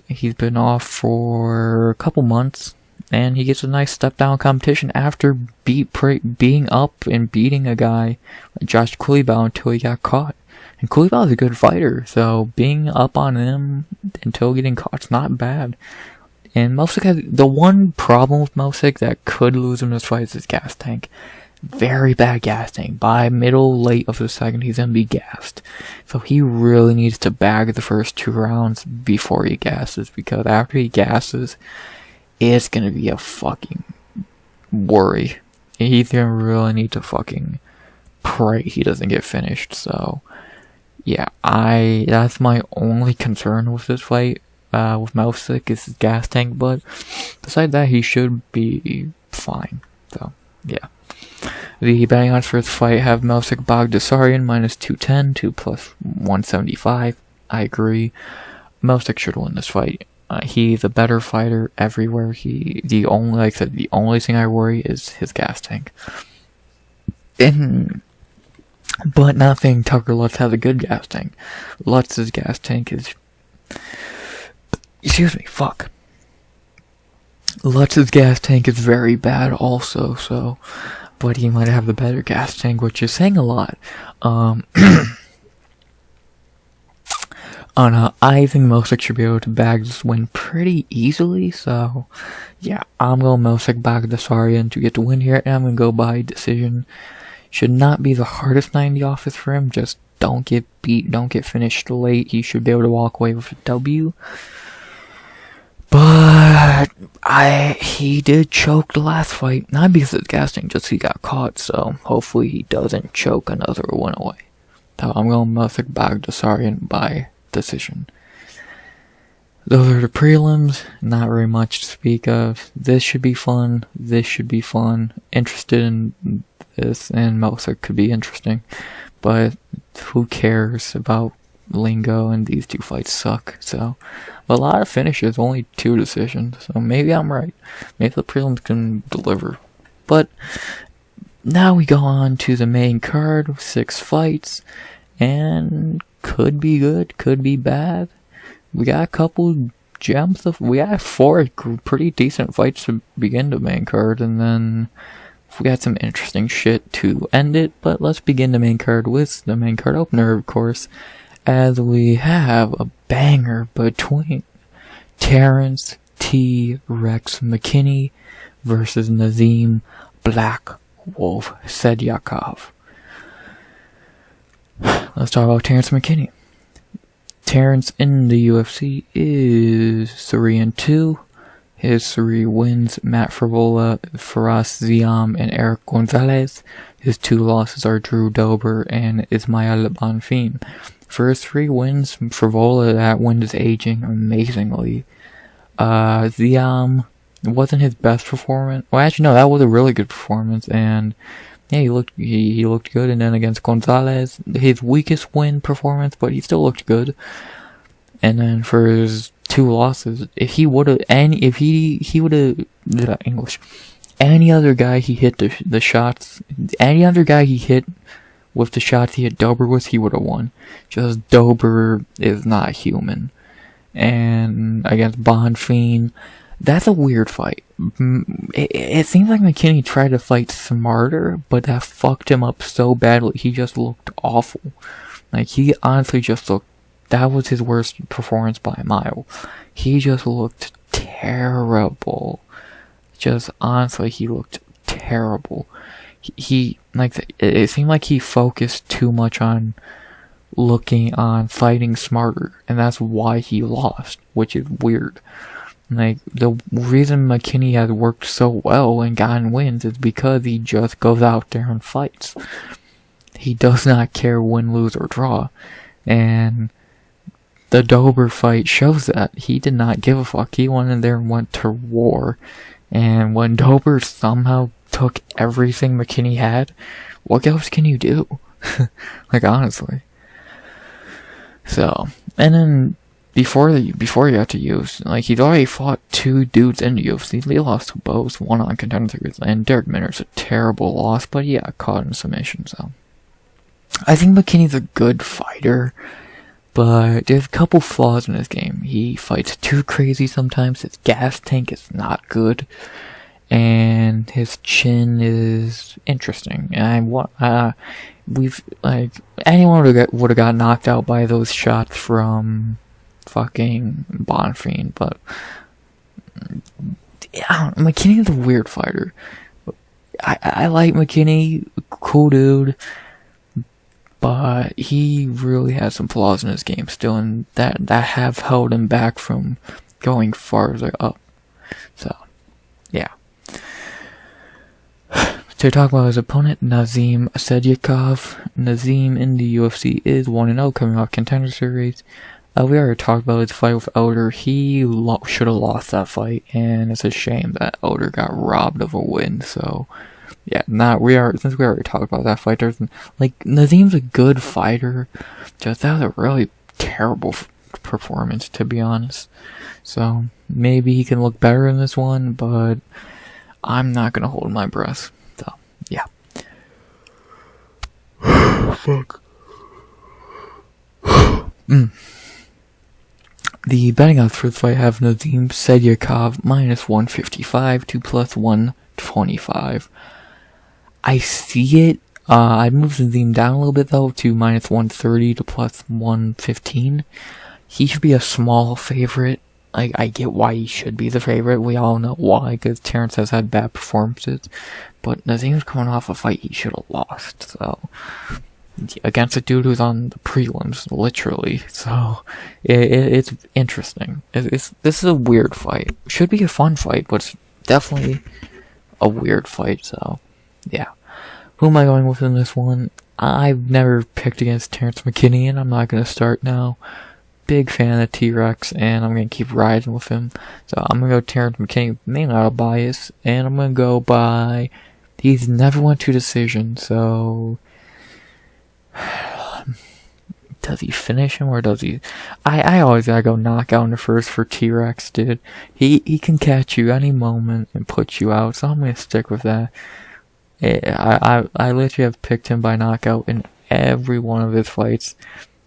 He's been off for a couple months, and he gets a nice step down competition after being up and beating a guy like Josh Kulibau until he got caught. And Kulibau is a good fighter, so being up on him until getting caught's not bad. And Melsik has the one problem with Melsik that could lose him this fight is his gas tank. Very bad gas tank. By late of the second, he's gonna be gassed. So he really needs to bag the first 2 rounds before he gasses, because after he gasses, it's gonna be a fucking worry. He's gonna really need to fucking pray he doesn't get finished. So, yeah, that's my only concern with this fight, with Melsik, is his gas tank, but besides that, he should be fine. So, yeah. The betting odds for this fight have Melsik Baghdasaryan -210 to +175. I agree. Melsik should win this fight. He's a better fighter everywhere. The only thing I worry is his gas tank. But nothing. Tucker Lutz has a good gas tank. Lutz's gas tank is. Lutz's gas tank is very bad also, so. But he might have the better gas tank, which is saying a lot. I think Melsik should be able to bag this win pretty easily, so yeah, I'm going Melsik Baghdasaryan to get the win here, and I'm going to go by decision. Should not be the hardest night in the office for him, just don't get beat, don't get finished late. He should be able to walk away with a W. But he did choke the last fight, not because of the gas tank, just he got caught, so hopefully he doesn't choke another one away. So I'm going Melsik Baghdasaryan by decision. Those are the prelims, not very much to speak of. This should be fun, interested in this, and Melsik could be interesting, but who cares about Lingo, and these 2 fights suck, so a lot of finishes, only 2 decisions, so maybe I'm right. Maybe the prelims can deliver. But now we go on to the main card, 6 fights, and could be good, could be bad. We got a couple gems, we got 4 pretty decent fights to begin the main card, and then we got some interesting shit to end it, but let's begin the main card with the main card opener, of course, as we have a banger between Terrance T. Rex McKinney versus Nazim Black Wolf Sadykhov. Let's talk about Terrance McKinney. Terrance in the UFC is 3-2. His 3 wins: Matt Frivola, Faraz Ziam, and Eric Gonzalez. His 2 losses are Drew Dober and Ismail Bonfim. For his 3 wins, Frivola, that win is aging amazingly. Ziam wasn't his best performance. Well, actually, no, that was a really good performance, and yeah, he looked good. And then against Gonzalez, his weakest win performance, but he still looked good. And then for his 2 losses, any other guy he hit the shots, any other guy he hit with the shots he hit Dober with, he would have won. Just Dober is not human. And against Bonfim, that's a weird fight. It seems like McKinney tried to fight smarter, but that fucked him up so badly. He just looked awful. Like, he honestly just looked, that was his worst performance by a mile. He just looked terrible. Just honestly, he looked terrible. It seemed like he focused too much on fighting smarter, and that's why he lost, which is weird. Like, the reason McKinney has worked so well and gotten wins is because he just goes out there and fights. He does not care win, lose, or draw. And the Dober fight shows that. He did not give a fuck. He went in there and went to war. And when Dober somehow took everything McKinney had, what else can you do? Like, honestly. So, and then before he got to UFC, like, he's already fought 2 dudes in the UFC. He lost to both, 1 on Contender Series, and Derek Minner's a terrible loss, but yeah, caught in submission, so. I think McKinney's a good fighter, but there's a couple flaws in his game. He fights too crazy sometimes, his gas tank is not good, and his chin is interesting. And anyone would have got knocked out by those shots from fucking Bonfim, but yeah, McKinney's a weird fighter. I like McKinney, cool dude, but he really has some flaws in his game still, and that have held him back from going farther up. So, yeah. To talk about his opponent, Nazim Sadykhov. Nazim in the UFC is 1-0, coming off Contender Series. We already talked about his fight with Elder. He should have lost that fight, and it's a shame that Elder got robbed of a win. So, yeah, since we already talked about that fight, Nazim's a good fighter. Just that was a really terrible performance, to be honest. So maybe he can look better in this one, but I'm not gonna hold my breath. So, yeah. Fuck. The betting odds for this fight have Nazim Sadykhov -155 to +125. I see it. I'd move Nazim down a little bit though to -130 to +115. He should be a small favorite. I get why he should be the favorite. We all know why, because Terrance has had bad performances. But Nazim's coming off a fight he should have lost. So, against a dude who's on the prelims, literally. So, it's interesting. This is a weird fight. Should be a fun fight, but it's definitely a weird fight. So, yeah. Who am I going with in this one? I've never picked against Terrance McKinney, and I'm not going to start now. Big fan of T-Rex, and I'm going to keep riding with him. So I'm going to go Terrance McKinney, mainly out of bias, and I'm going to go by... He's never went to decision, so... Does he finish him, or does he... I always gotta go knockout in the first for T-Rex, dude. He can catch you any moment and put you out, so I'm going to stick with that. I literally have picked him by knockout in every one of his fights.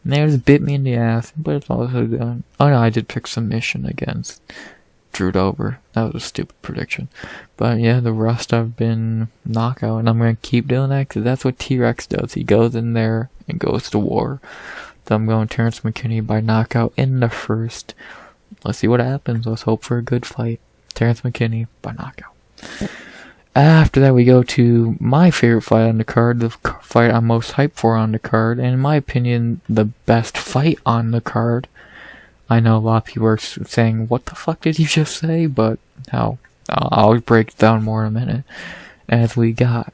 And there's bit me in the ass, but it's also done. Oh no, I did pick submission against Drew Dober. That was a stupid prediction. But yeah, the rest I've been knockout, and I'm going to keep doing that because that's what T-Rex does. He goes in there and goes to war. So I'm going Terrance McKinney by knockout in the first. Let's see what happens. Let's hope for a good fight. Terrance McKinney by knockout. After that, we go to my favorite fight on the card, the fight I'm most hyped for on the card, and in my opinion, the best fight on the card. I know a lot of people are saying, what the fuck did you just say? But, hell, I'll break it down more in a minute. As we got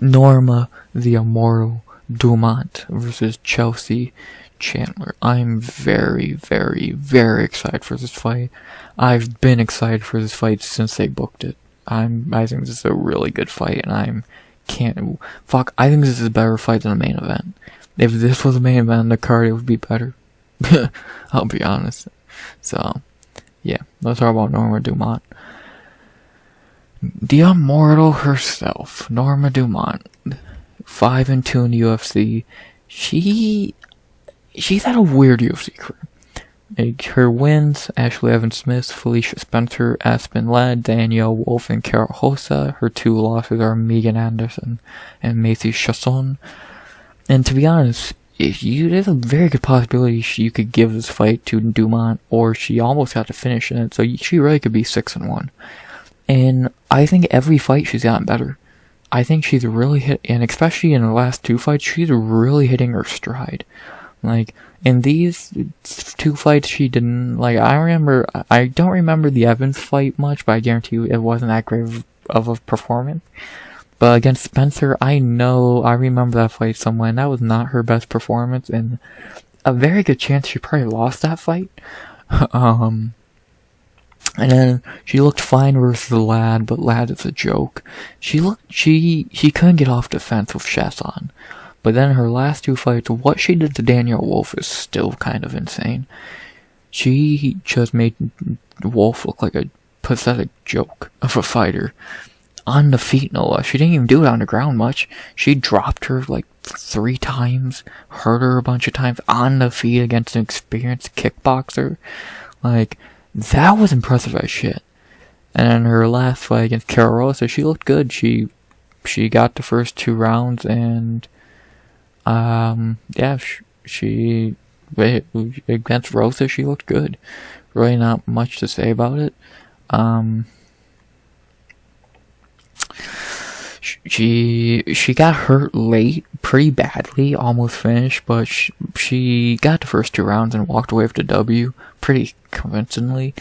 Norma, the Immortal Dumont versus Chelsea Chandler. I'm very, very, very excited for this fight. I've been excited for this fight since they booked it. I think this is a really good fight, and I think this is a better fight than the main event. If this was the main event on the card, it would be better. I'll be honest. So, yeah, let's talk about Norma Dumont. The Immortal herself, Norma Dumont, 5-2 in the UFC. She's had a weird UFC career. Her wins: Ashlee Evans-Smith, Felicia Spencer, Aspen Ladd, Danielle Wolf, and Carol Hossa. Her 2 losses are Megan Anderson and Macy Chasson. And to be honest, there's a very good possibility you could give this fight to Dumont, or she almost got to finish in it, so she really could be 6-1. And I think every fight she's gotten better. I think she's really hit, and especially in the last 2 fights, she's really hitting her stride. Like, in these 2 fights, she didn't, I don't remember the Evans fight much, but I guarantee you it wasn't that great of a performance. But against Spencer, I remember that fight somewhere, and that was not her best performance, and a very good chance she probably lost that fight. And then she looked fine versus Ladd, but Ladd is a joke. She couldn't get off defense with Chasson. But then her last 2 fights, what she did to Danielle Wolf is still kind of insane. She just made Wolf look like a pathetic joke of a fighter. On the feet, no less. She didn't even do it on the ground much. She dropped her like 3 times, hurt her a bunch of times on the feet against an experienced kickboxer. Like, that was impressive as shit. And in her last fight against Rosa, she looked good. She got the first 2 rounds, and she against Rosa, she looked good. Really not much to say about it. She got hurt late, pretty badly, almost finished, but she got the first 2 rounds and walked away with the W pretty convincingly.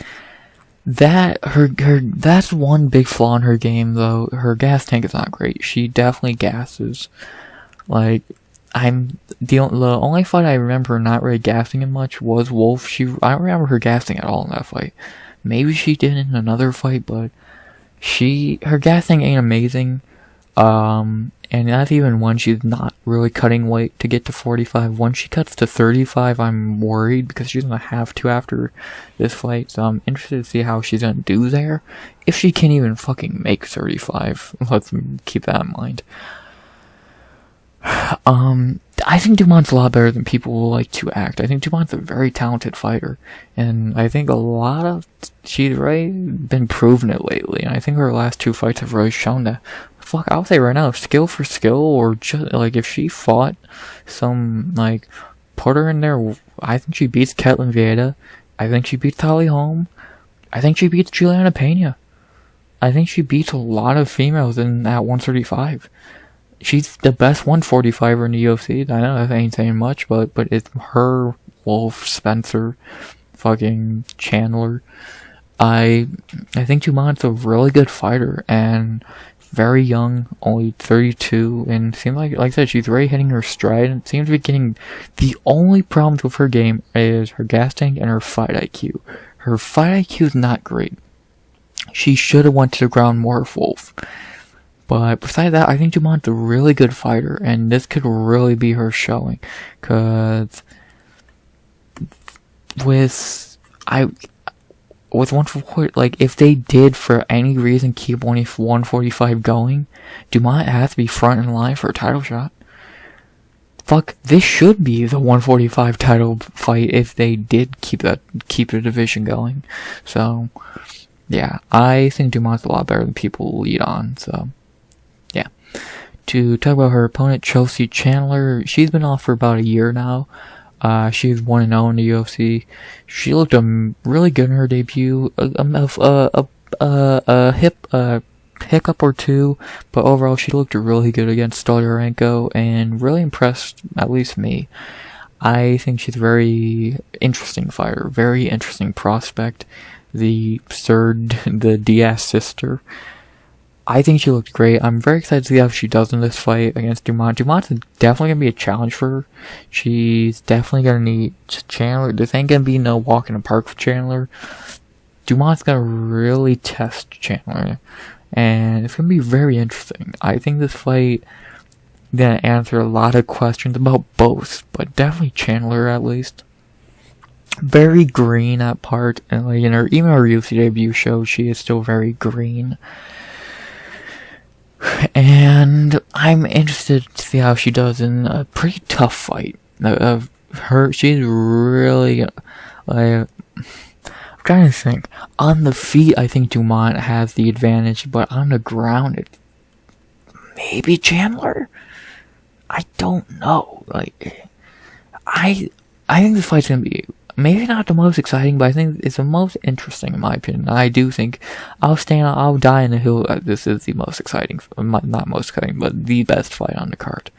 That's one big flaw in her game, though. Her gas tank is not great. She definitely gasses. Like, the only fight I remember not really gassing him much was Wolf. I don't remember her gassing at all in that fight. Maybe she did in another fight, but her gassing ain't amazing. And that's even when she's not really cutting weight to get to 45. Once she cuts to 35, I'm worried because she's gonna have to after this fight. So I'm interested to see how she's gonna do there. If she can even fucking make 35. Let's keep that in mind. I think Dumont's a lot better than people like to act. I think Dumont's a very talented fighter, and I think she's really been proving it lately, and I think her last 2 fights have really shown that. Fuck, I'll say right now, skill for skill, or just, like, if she fought some, like, put her in there, I think she beats Ketlin Vieira, I think she beats Holly Holm, I think she beats Juliana Pena, I think she beats a lot of females in that 135. She's the best 145er in the UFC. I know that ain't saying much, but it's her, Wolf, Spencer, fucking Chandler. I think Dumont's a really good fighter, and very young, only 32, and seems like I said, she's really hitting her stride, and seems to be getting. The only problems with her game is her gas tank and her fight IQ. Her fight IQ is not great. She should have went to the ground more with Wolf. But besides that, I think Dumont's a really good fighter, and this could really be her showing. Cause with 144, like, if they did for any reason keep 145 going, Dumont has to be front in line for a title shot. Fuck, this should be the 145 title fight if they did keep the division going. So, yeah, I think Dumont's a lot better than people lead on, so. Yeah. To talk about her opponent, Chelsea Chandler, she's been off for about a year now. She's 1-0 in the UFC. She looked really good in her debut. A hiccup or 2, but overall she looked really good against Stoliarenko and really impressed at least me. I think she's a very interesting fighter, very interesting prospect. The Diaz sister. I think she looked great. I'm very excited to see how she does in this fight against Dumont. Dumont's definitely going to be a challenge for her. She's definitely going to need Chandler. This ain't going to be no walk in the park for Chandler. Dumont's going to really test Chandler. And it's going to be very interesting. I think this fight is going to answer a lot of questions about both, but definitely Chandler at least. Very green at part, and like even her UFC debut shows she is still very green. And I'm interested to see how she does in a pretty tough fight. She's really, I'm trying to think. On the feet, I think Dumont has the advantage, but on the ground, it's maybe Chandler? I don't know. I think this fight's gonna be maybe not the most exciting, but I think it's the most interesting in my opinion. I do think I'll die in the hill. This is the most exciting, not most exciting, but the best fight on the card.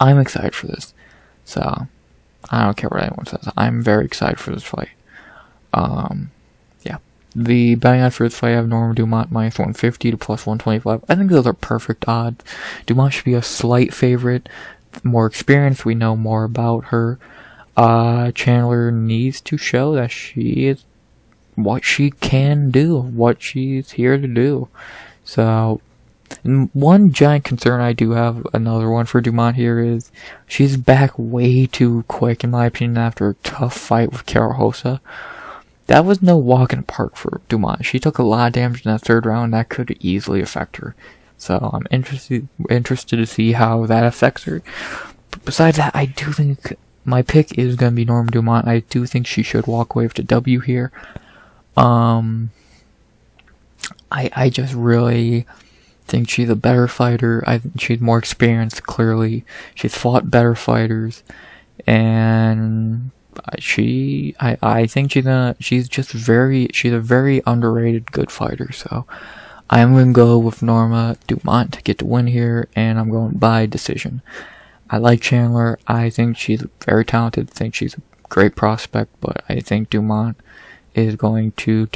I'm excited for this. So, I don't care what anyone says. I'm very excited for this fight. Yeah. The betting odds for this fight, I have Norma Dumont minus 150 to plus 125. I think those are perfect odds. Dumont should be a slight favorite. More experienced, we know more about her. Chandler needs to show that she is what she can do, what she's here to do. So, And one giant concern I do have, another one for Dumont here, is she's back way too quick, in my opinion, after a tough fight with Costa. That was no walk in the park for Dumont. She took a lot of damage in that third round that could easily affect her. So I'm interested to see how that affects her. But besides that, I do think my pick is going to be Norma Dumont. I do think she should walk away with the W here. I just really think she's a better fighter. I think she's more experienced, clearly. She's fought better fighters. And I think she's a very underrated good fighter. So I'm going to go with Norma Dumont to get the win here, and I'm going by decision. I like Chandler. I think she's very talented. I think she's a great prospect, but I think Dumont is going to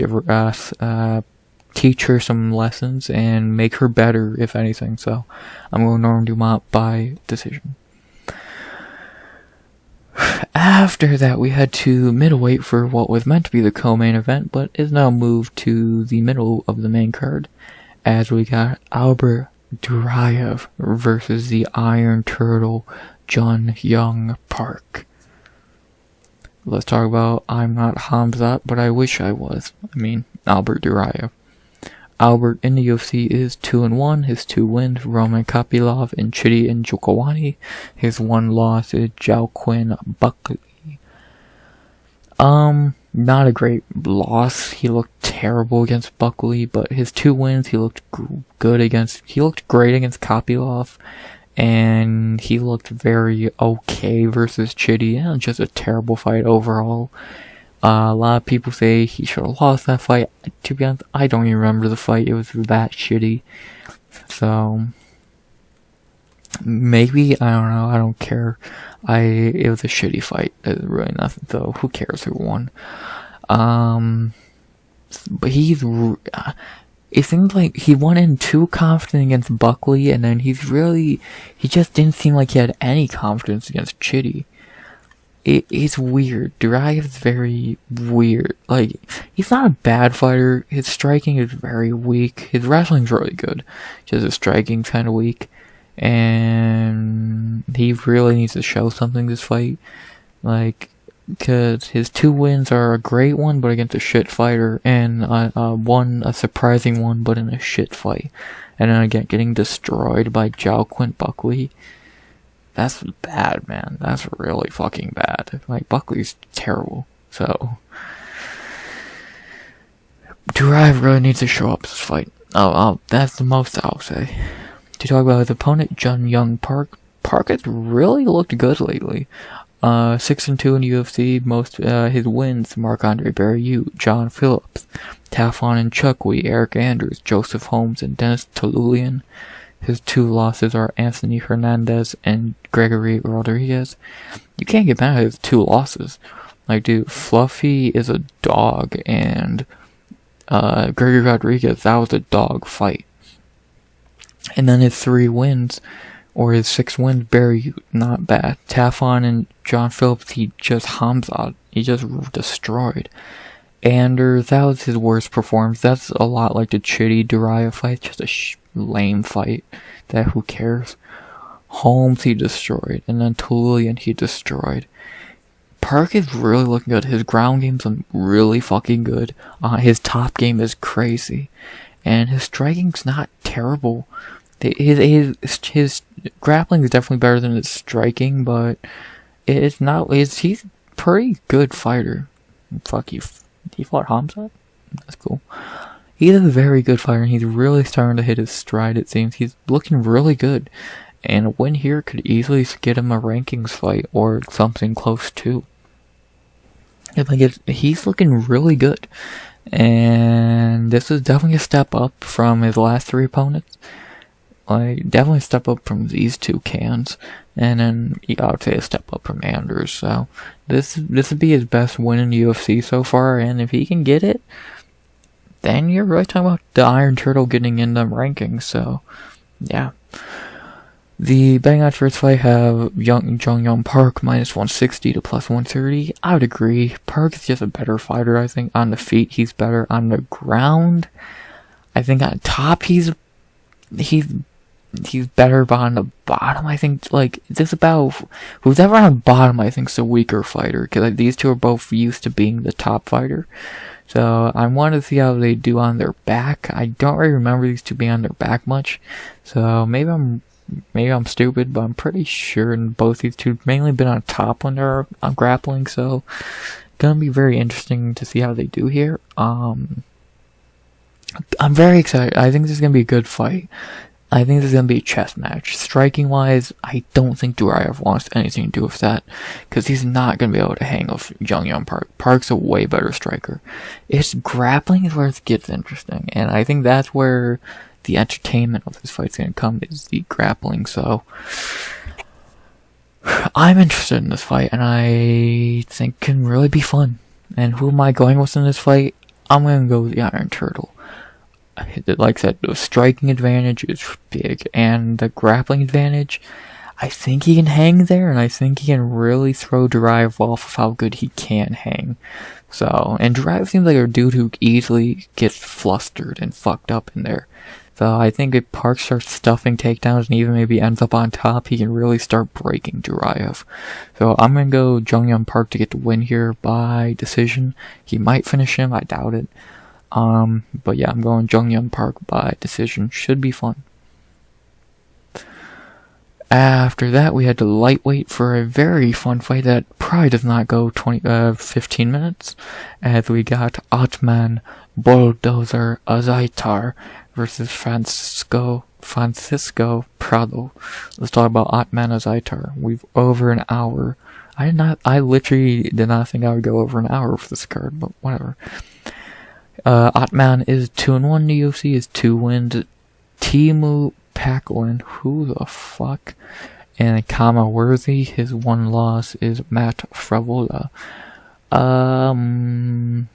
teach her some lessons and make her better, if anything. So I'm going Norma Dumont by decision. After that, we head to middleweight for what was meant to be the co-main event, but is now moved to the middle of the main card, as we got Albert Duraev versus the Iron Turtle Yong Park. Let's talk about I'm not Hamzat, but I wish I was. Albert Duraev. Albert in the UFC is 2-1. His 2 wins, Roman Kopylov and Chidi and Njokuani. His 1 loss is Joaquin Buckley. Not a great loss. He looked terrible against Buckley, but his 2 wins, he looked great against Kopylov, and he looked very okay versus Chidi, and just a terrible fight overall. A lot of people say he should have lost that fight. To be honest, I don't even remember the fight. It was that shitty. So maybe, I don't know, I don't care. It was a shitty fight. It was really nothing, so who cares who won? But it seems like he went in too confident against Buckley, and then he just didn't seem like he had any confidence against Chidi. It's weird. Duraev is very weird. Like, he's not a bad fighter. His striking is very weak. His wrestling's really good. Just his striking's kind of weak. And he really needs to show something this fight. Like, because his 2 wins are a great one, but against a shit fighter. And a surprising one, but in a shit fight. And then again, getting destroyed by Joaquin Buckley. That's bad, man. That's really fucking bad. Like, Buckley's terrible. So Duraev really needs to show up this fight. That's the most I'll say. To talk about his opponent, Yong Park. Park has really looked good lately. 6-2 in UFC. Most his wins: Marc-Andre Barriou, John Phillips, Tafon and Chukwi, Eric Andrews, Joseph Holmes, and Dennis Tolulian. His 2 losses are Anthony Hernandez and Gregory Rodriguez. You can't get mad at his 2 losses. Like, dude, Fluffy is a dog, and Gregory Rodriguez, that was a dog fight. And then his 3 wins, or his 6 wins, Barry, not bad. Tafon and John Phillips, he just Hamzat. He just destroyed. Anders, that was his worst performance. That's a lot like the Chidi Duraev fight, just a lame fight that who cares. Holmes, he destroyed, and then Tolulian, he destroyed. Park is really looking good. His ground game's really fucking good. His top game is crazy, and his striking's not terrible. His grappling is definitely better than his striking, but it's not. He's a pretty good fighter. Fuck you. He fought Hamzat? That's cool. He's a very good fighter, and he's really starting to hit his stride, it seems. He's looking really good. And a win here could easily get him a rankings fight, or something close to. He's looking really good. And this is definitely a step up from his last 3 opponents. Like, definitely a step up from these 2 cans. And then, I would say a step up from Anders. So, this would be his best win in the UFC so far. And if he can get it, then you're really talking about the Iron Turtle getting in them rankings. So, yeah. The betting odds for this fight have Yong Park minus 160 to plus 130. I would agree. Park is just a better fighter, I think. On the feet, he's better. On the ground, I think on top, he's he's better on the bottom. I think, like, this about who's ever on the bottom, I think, is a weaker fighter, because like, these two are both used to being the top fighter. So I want to see how they do on their back. I don't really remember these two being on their back much, so maybe I'm stupid, but I'm pretty sure both these two mainly been on top when they're grappling. So gonna be very interesting to see how they do here. I'm very excited. I think this is gonna be a good fight. I think this is going to be a chess match. Striking wise, I don't think Duraev wants anything to do with that, because he's not going to be able to hang with Jong Park. Park's a way better striker. It's grappling is where it gets interesting, and I think that's where the entertainment of this fight's going to come, is the grappling. So I'm interested in this fight, and I think it can really be fun. And who am I going with in this fight? I'm going to go with the Iron Turtle. Like I said, the striking advantage is big, and the grappling advantage, I think he can hang there, and I think he can really throw Duraev off of how good he can hang. So, and Duraev seems like a dude who easily gets flustered and fucked up in there. So I think if Park starts stuffing takedowns and even maybe ends up on top, he can really start breaking Duraev. So I'm gonna go Jong Park to get the win here by decision. He might finish him, I doubt it. But yeah, I'm going Jong Park by decision. Should be fun. After that, we had the lightweight for a very fun fight that probably does not go 15 minutes, as we got Atman Bulldozer Azaitar versus Francisco Prado. Let's talk about Atman Azaitar. We've over an hour. I literally did not think I would go over an hour for this card, but whatever. Atman is 2-1 in the UFC, is 2 wins. Teemu Packlin, who the fuck? And Kama Worthy, his 1 loss is Matt Frevola. Atman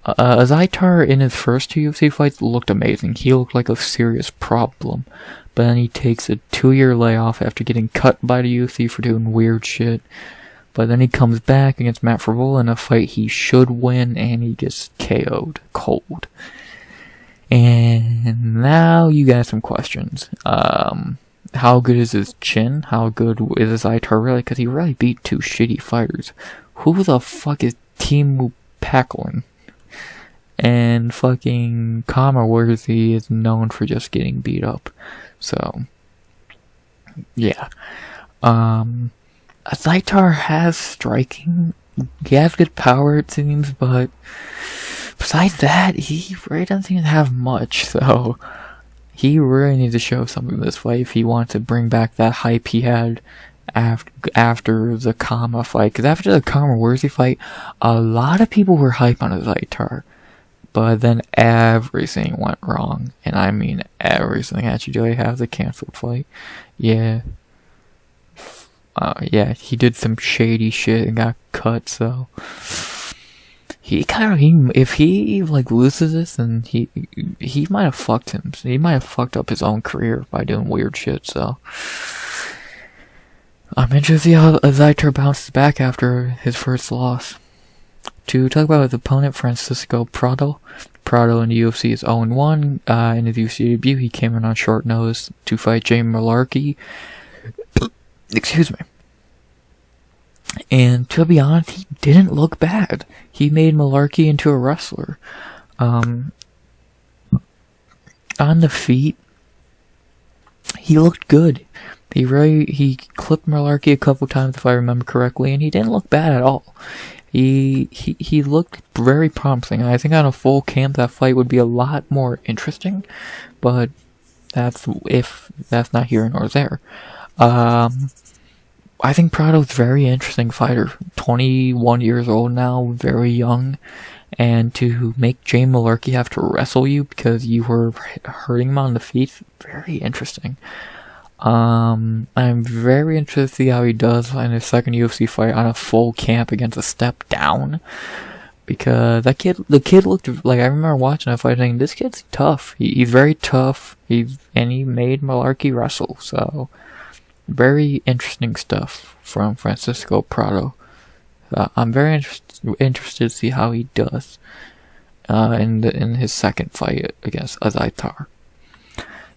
Azaitar in his first 2 UFC fights looked amazing. He looked like a serious problem. But then he takes a 2-year layoff after getting cut by the UFC for doing weird shit. But then he comes back against Matt Frevola in a fight he should win, and he gets KO'd cold. And now you got some questions. How good is his chin? How good is his Aitar really? Because he really beat 2 shitty fighters. Who the fuck is Teemu Packlin? And fucking Kama Worthy is known for just getting beat up. So, yeah. Azaitar has striking. He has good power, it seems, but besides that, he really doesn't seem to have much, so he really needs to show something this fight if he wants to bring back that hype he had after the Kama fight. Because after the Kama Worthy fight, a lot of people were hype on Azaitar, but then everything went wrong, and I mean everything. Actually, do I have the canceled fight? Yeah. Yeah, he did some shady shit and got cut, so if he like loses this, then he might have fucked him. He might have fucked up his own career by doing weird shit, so I'm interested to see how Azaitar bounces back after his first loss. To talk about his opponent, Francisco Prado. Prado in the UFC is 0-1. In his UFC debut, he came in on short notice to fight James Malarkey. Excuse me. And to be honest, he didn't look bad. He made Malarkey into a wrestler. On the feet, he looked good. He clipped Malarkey a couple times, if I remember correctly, and he didn't look bad at all. He looked very promising. I think on a full camp, that fight would be a lot more interesting, but that's not here nor there. I think Prado's a very interesting fighter. 21 years old now, very young. And to make James Malarkey have to wrestle you because you were hurting him on the feet, very interesting. I'm very interested to see how he does in his second UFC fight on a full camp against a step down. Because the kid looked like, I remember watching that fight thinking, this kid's tough. He's very tough. And he made Malarkey wrestle, so very interesting stuff from Francisco Prado. I'm very interested to see how he does. in his second fight against Azat.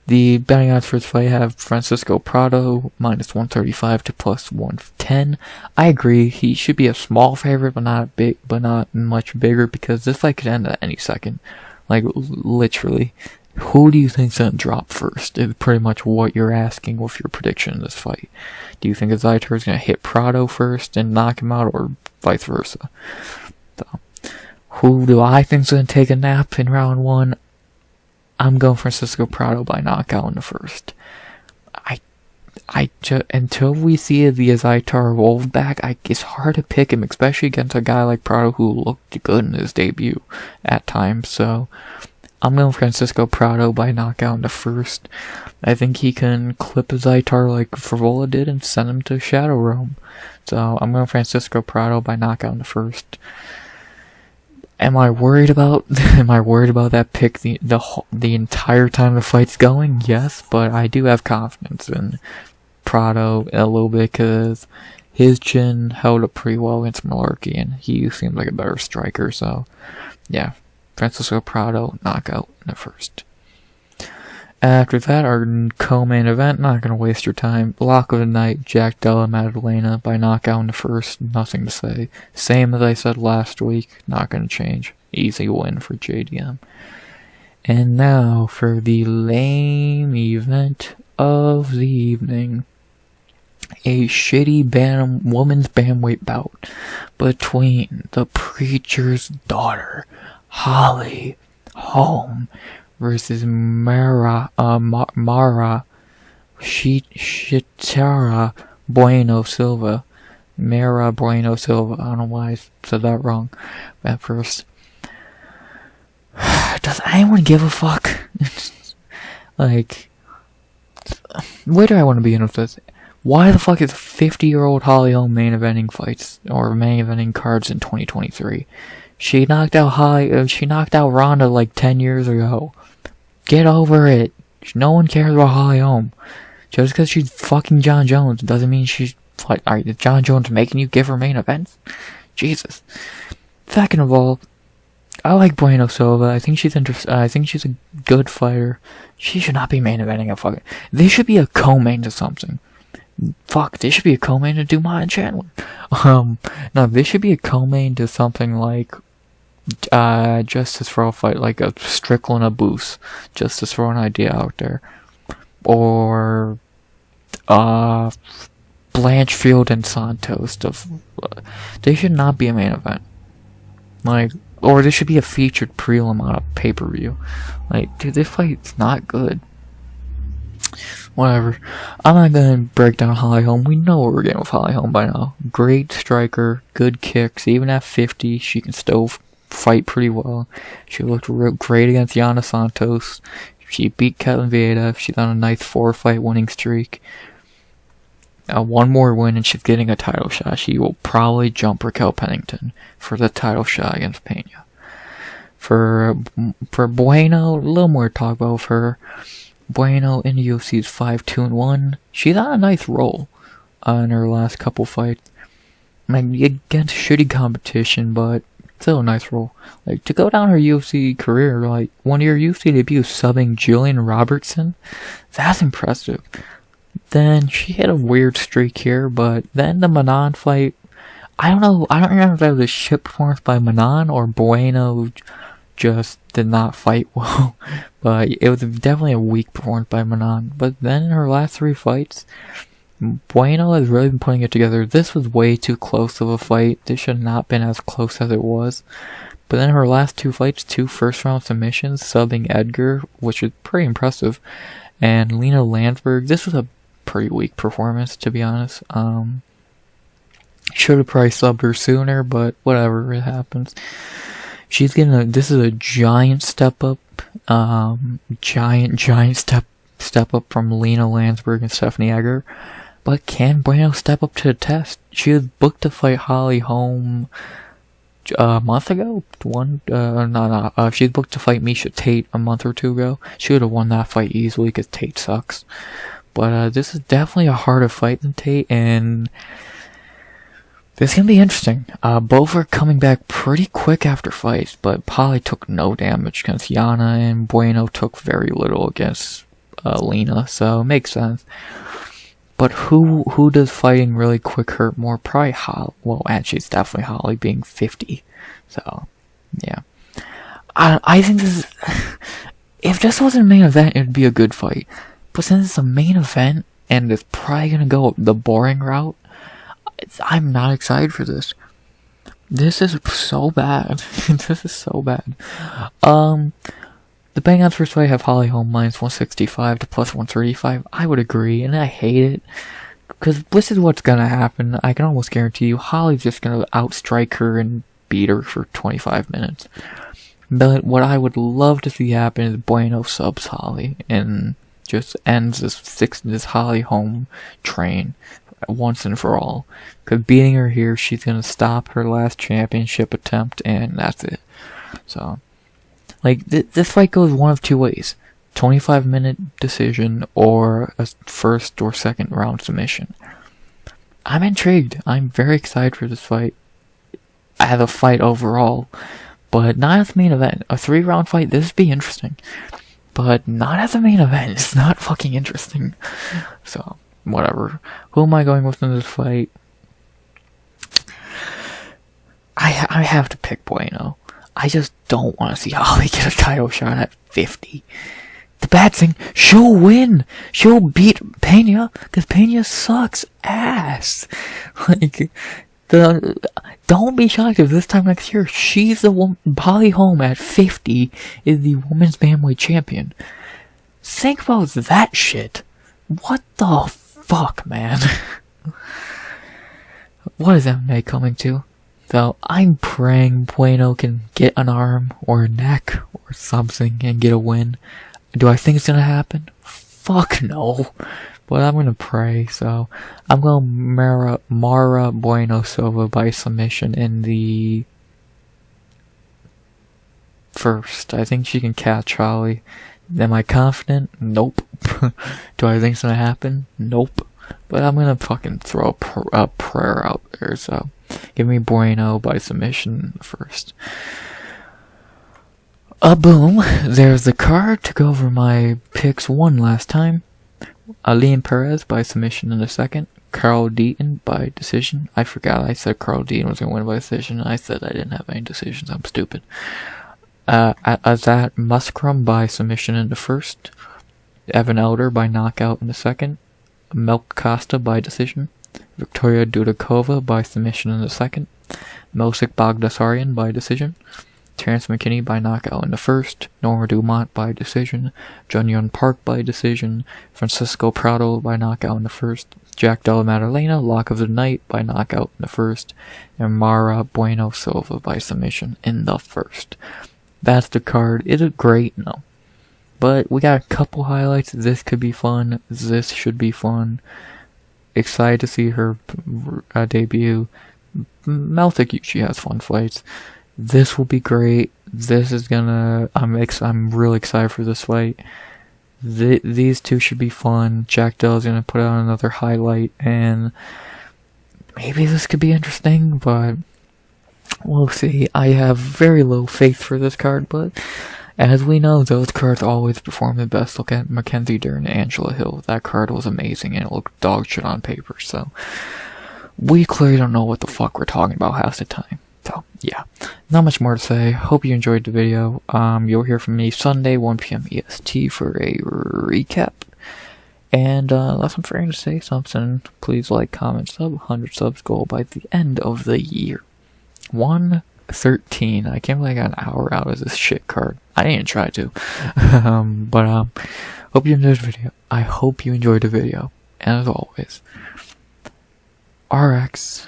The betting odds for this fight have Francisco Prado minus 135 to plus 110. I agree, he should be a small favorite, but not much bigger, because this fight could end at any second. Like, literally. Who do you think's gonna drop first? Is pretty much what you're asking with your prediction in this fight. Do you think Azat is gonna hit Prado first and knock him out, or vice versa? So, who do I think's gonna take a nap in round 1? I'm going Francisco Prado by knockout in the first. Until we see the Azat evolve back, it's hard to pick him, especially against a guy like Prado who looked good in his debut at times. So I'm going Francisco Prado by knockout in the first. I think he can clip Azat like Favola did and send him to Shadow Realm. So I'm going Francisco Prado by knockout in the first. Am I worried about that pick the entire time the fight's going? Yes, but I do have confidence in Prado a little bit, because his chin held up pretty well against Malarkey, and he seems like a better striker. So yeah, Francisco Prado knockout in the first. After that, our co-main event, not going to waste your time. Lock of the night, Della, Maddalena by knockout in the first. Nothing to say. Same as I said last week, not going to change. Easy win for JDM. And now for the lame event of the evening. A shitty women's bantamweight bout between the preacher's daughter, Holly Holm, versus Mara Shitara Bueno Silva. Mara Bueno Silva. I don't know why I said that wrong at first. Does anyone give a fuck? Like, where do I want to begin with this? Why the fuck is 50-year-old Holly Holm main eventing fights or main eventing cards in 2023? She knocked out Ronda like 10 years ago. Get over it. No one cares about Holly Holm. Just because she's fucking John Jones doesn't mean she's like, is John Jones making you give her main events? Jesus. Second of all, I like Bueno Silva. I think she's I think she's a good fighter. She should not be main eventing a fucking. They should be a co-main to something. Fuck, they should be a co-main to Dumont and Chandler. No, they should be a co-main to something like Justice for a fight, like a Strickland a Boost, just to throw an idea out there. Or Blanchfield and Santos. They should not be a main event. Like, or there should be a featured prelim on a pay-per-view. Like, dude, this fight's not good. Whatever. I'm not gonna break down Holly Holm. We know what we're getting with Holly Holm by now. Great striker, good kicks. Even at 50, she can still fight pretty well. She looked great against Yana Santos. She beat Kevin Vieira. She's on a nice 4-fight winning streak. One more win and she's getting a title shot. She will probably jump Raquel Pennington for the title shot against Pena. For Bueno, a little more to talk about with her. Bueno in the UFC is 5-2-1. She's on a nice roll in her last couple fights. Like, against shitty competition, but still a nice roll. Like, to go down her UFC career, like, one of your UFC debuts subbing Jillian Robertson, that's impressive. Then she hit a weird streak here, but then the Manon fight, I don't remember if that was a shit performance by Manon or Bueno just did not fight well, but it was definitely a weak performance by Manon. But then in her last 3 fights, Bueno has really been putting it together. This was way too close of a fight. This should have not been as close as it was. But then her last 2 fights, 2 first-round submissions, subbing Edgar, which is pretty impressive, and Lena Landsberg. This was a pretty weak performance, to be honest. Should have probably subbed her sooner, but whatever, it happens. She's getting this is a giant step up, giant step up from Lena Landsberg and Stephanie Egger. But can Bueno step up to the test? She was booked to fight Holly Holm a month ago. She was booked to fight Miesha Tate a month or 2 ago. She would have won that fight easily because Tate sucks. But this is definitely a harder fight than Tate, and This is gonna be interesting. Both are coming back pretty quick after fights, but Polly took no damage against Yana, and Bueno took very little against Lena, so it makes sense. But who does fighting really quick hurt more? Probably Holly. Well, actually, it's definitely Holly being 50. So, yeah. I think this is... If this wasn't a main event, it would be a good fight. But since it's a main event, and it's probably gonna go the boring route, I'm not excited for this. This is so bad. This is so bad. The Bang On's first fight have Holly home -165 to +135. I would agree, and I hate it. Because this is what's gonna happen. I can almost guarantee you Holly's just gonna outstrike her and beat her for 25 minutes. But what I would love to see happen is Bueno subs Holly and just ends this Holly home train once and for all. Because beating her here, she's gonna stop her last championship attempt, and that's it. So, like, this fight goes one of two ways: 25-minute decision or a first or second round submission. I'm intrigued. I'm very excited for this fight. As a fight overall, but not as a main event. A 3-round fight, this would be interesting. But not as a main event. It's not fucking interesting. So, whatever. Who am I going with in this fight? I have to pick Bueno. I just don't want to see Holly get a title shot at 50. The bad thing, she'll win. She'll beat Pena, because Pena sucks ass. Like, don't be shocked if this time next year she's the one. Holly Holm at 50 is the women's bantamweight champion. Think about that shit. What the fuck, man? What is MMA coming to? Though I'm praying Bueno can get an arm or a neck or something and get a win. Do I think it's gonna happen? Fuck no. But I'm gonna pray, so I'm going Mara Bueno Silva by submission in the first. I think she can catch Holly. Am I confident? Nope. Do I think it's gonna happen? Nope. But I'm gonna fucking throw a prayer out there, so give me Bueno by submission first. Boom. There's the card to go over my picks one last time. Ailin Perez by submission in the second. Carl Deaton by decision. I forgot I said Carl Deaton was going to win by decision. I said I didn't have any decisions. I'm stupid. Azat Maksum by submission in the first. Evan Elder by knockout in the second. Costa by decision. Viktoriya Dudakova by submission in the second. Melsik Baghdasaryan by decision. Terrance McKinney by knockout in the first. Norma Dumont by decision. Jun Park by decision. Francisco Prado by knockout in the first. Della Maddalena, lock of the night by knockout in the first. And Mara Bueno Silva by submission in the first. That's the card. Is it great? No. But we got a couple highlights. This could be fun. This should be fun. Excited to see her debut. Melsik usually has fun fights. This will be great. This is gonna... I'm really excited for this fight. These two should be fun. Della's gonna put out another highlight, and maybe this could be interesting, but we'll see. I have very low faith for this card, but as we know, those cards always perform the best. Look at Mackenzie Dern and Angela Hill. That card was amazing, and it looked dog shit on paper, so we clearly don't know what the fuck we're talking about half the time. So, yeah. Not much more to say. Hope you enjoyed the video. You'll hear from me Sunday, 1 p.m. EST for a recap. And, unless I'm forgetting to say something, please like, comment, sub. 100 subs goal by the end of the year. 113. I can't believe I got an hour out of this shit card. I didn't try to. Hope you enjoyed the video. I hope you enjoyed the video. And as always, RX...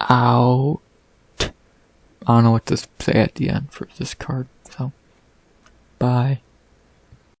out. I don't know what to say at the end for this card, so bye.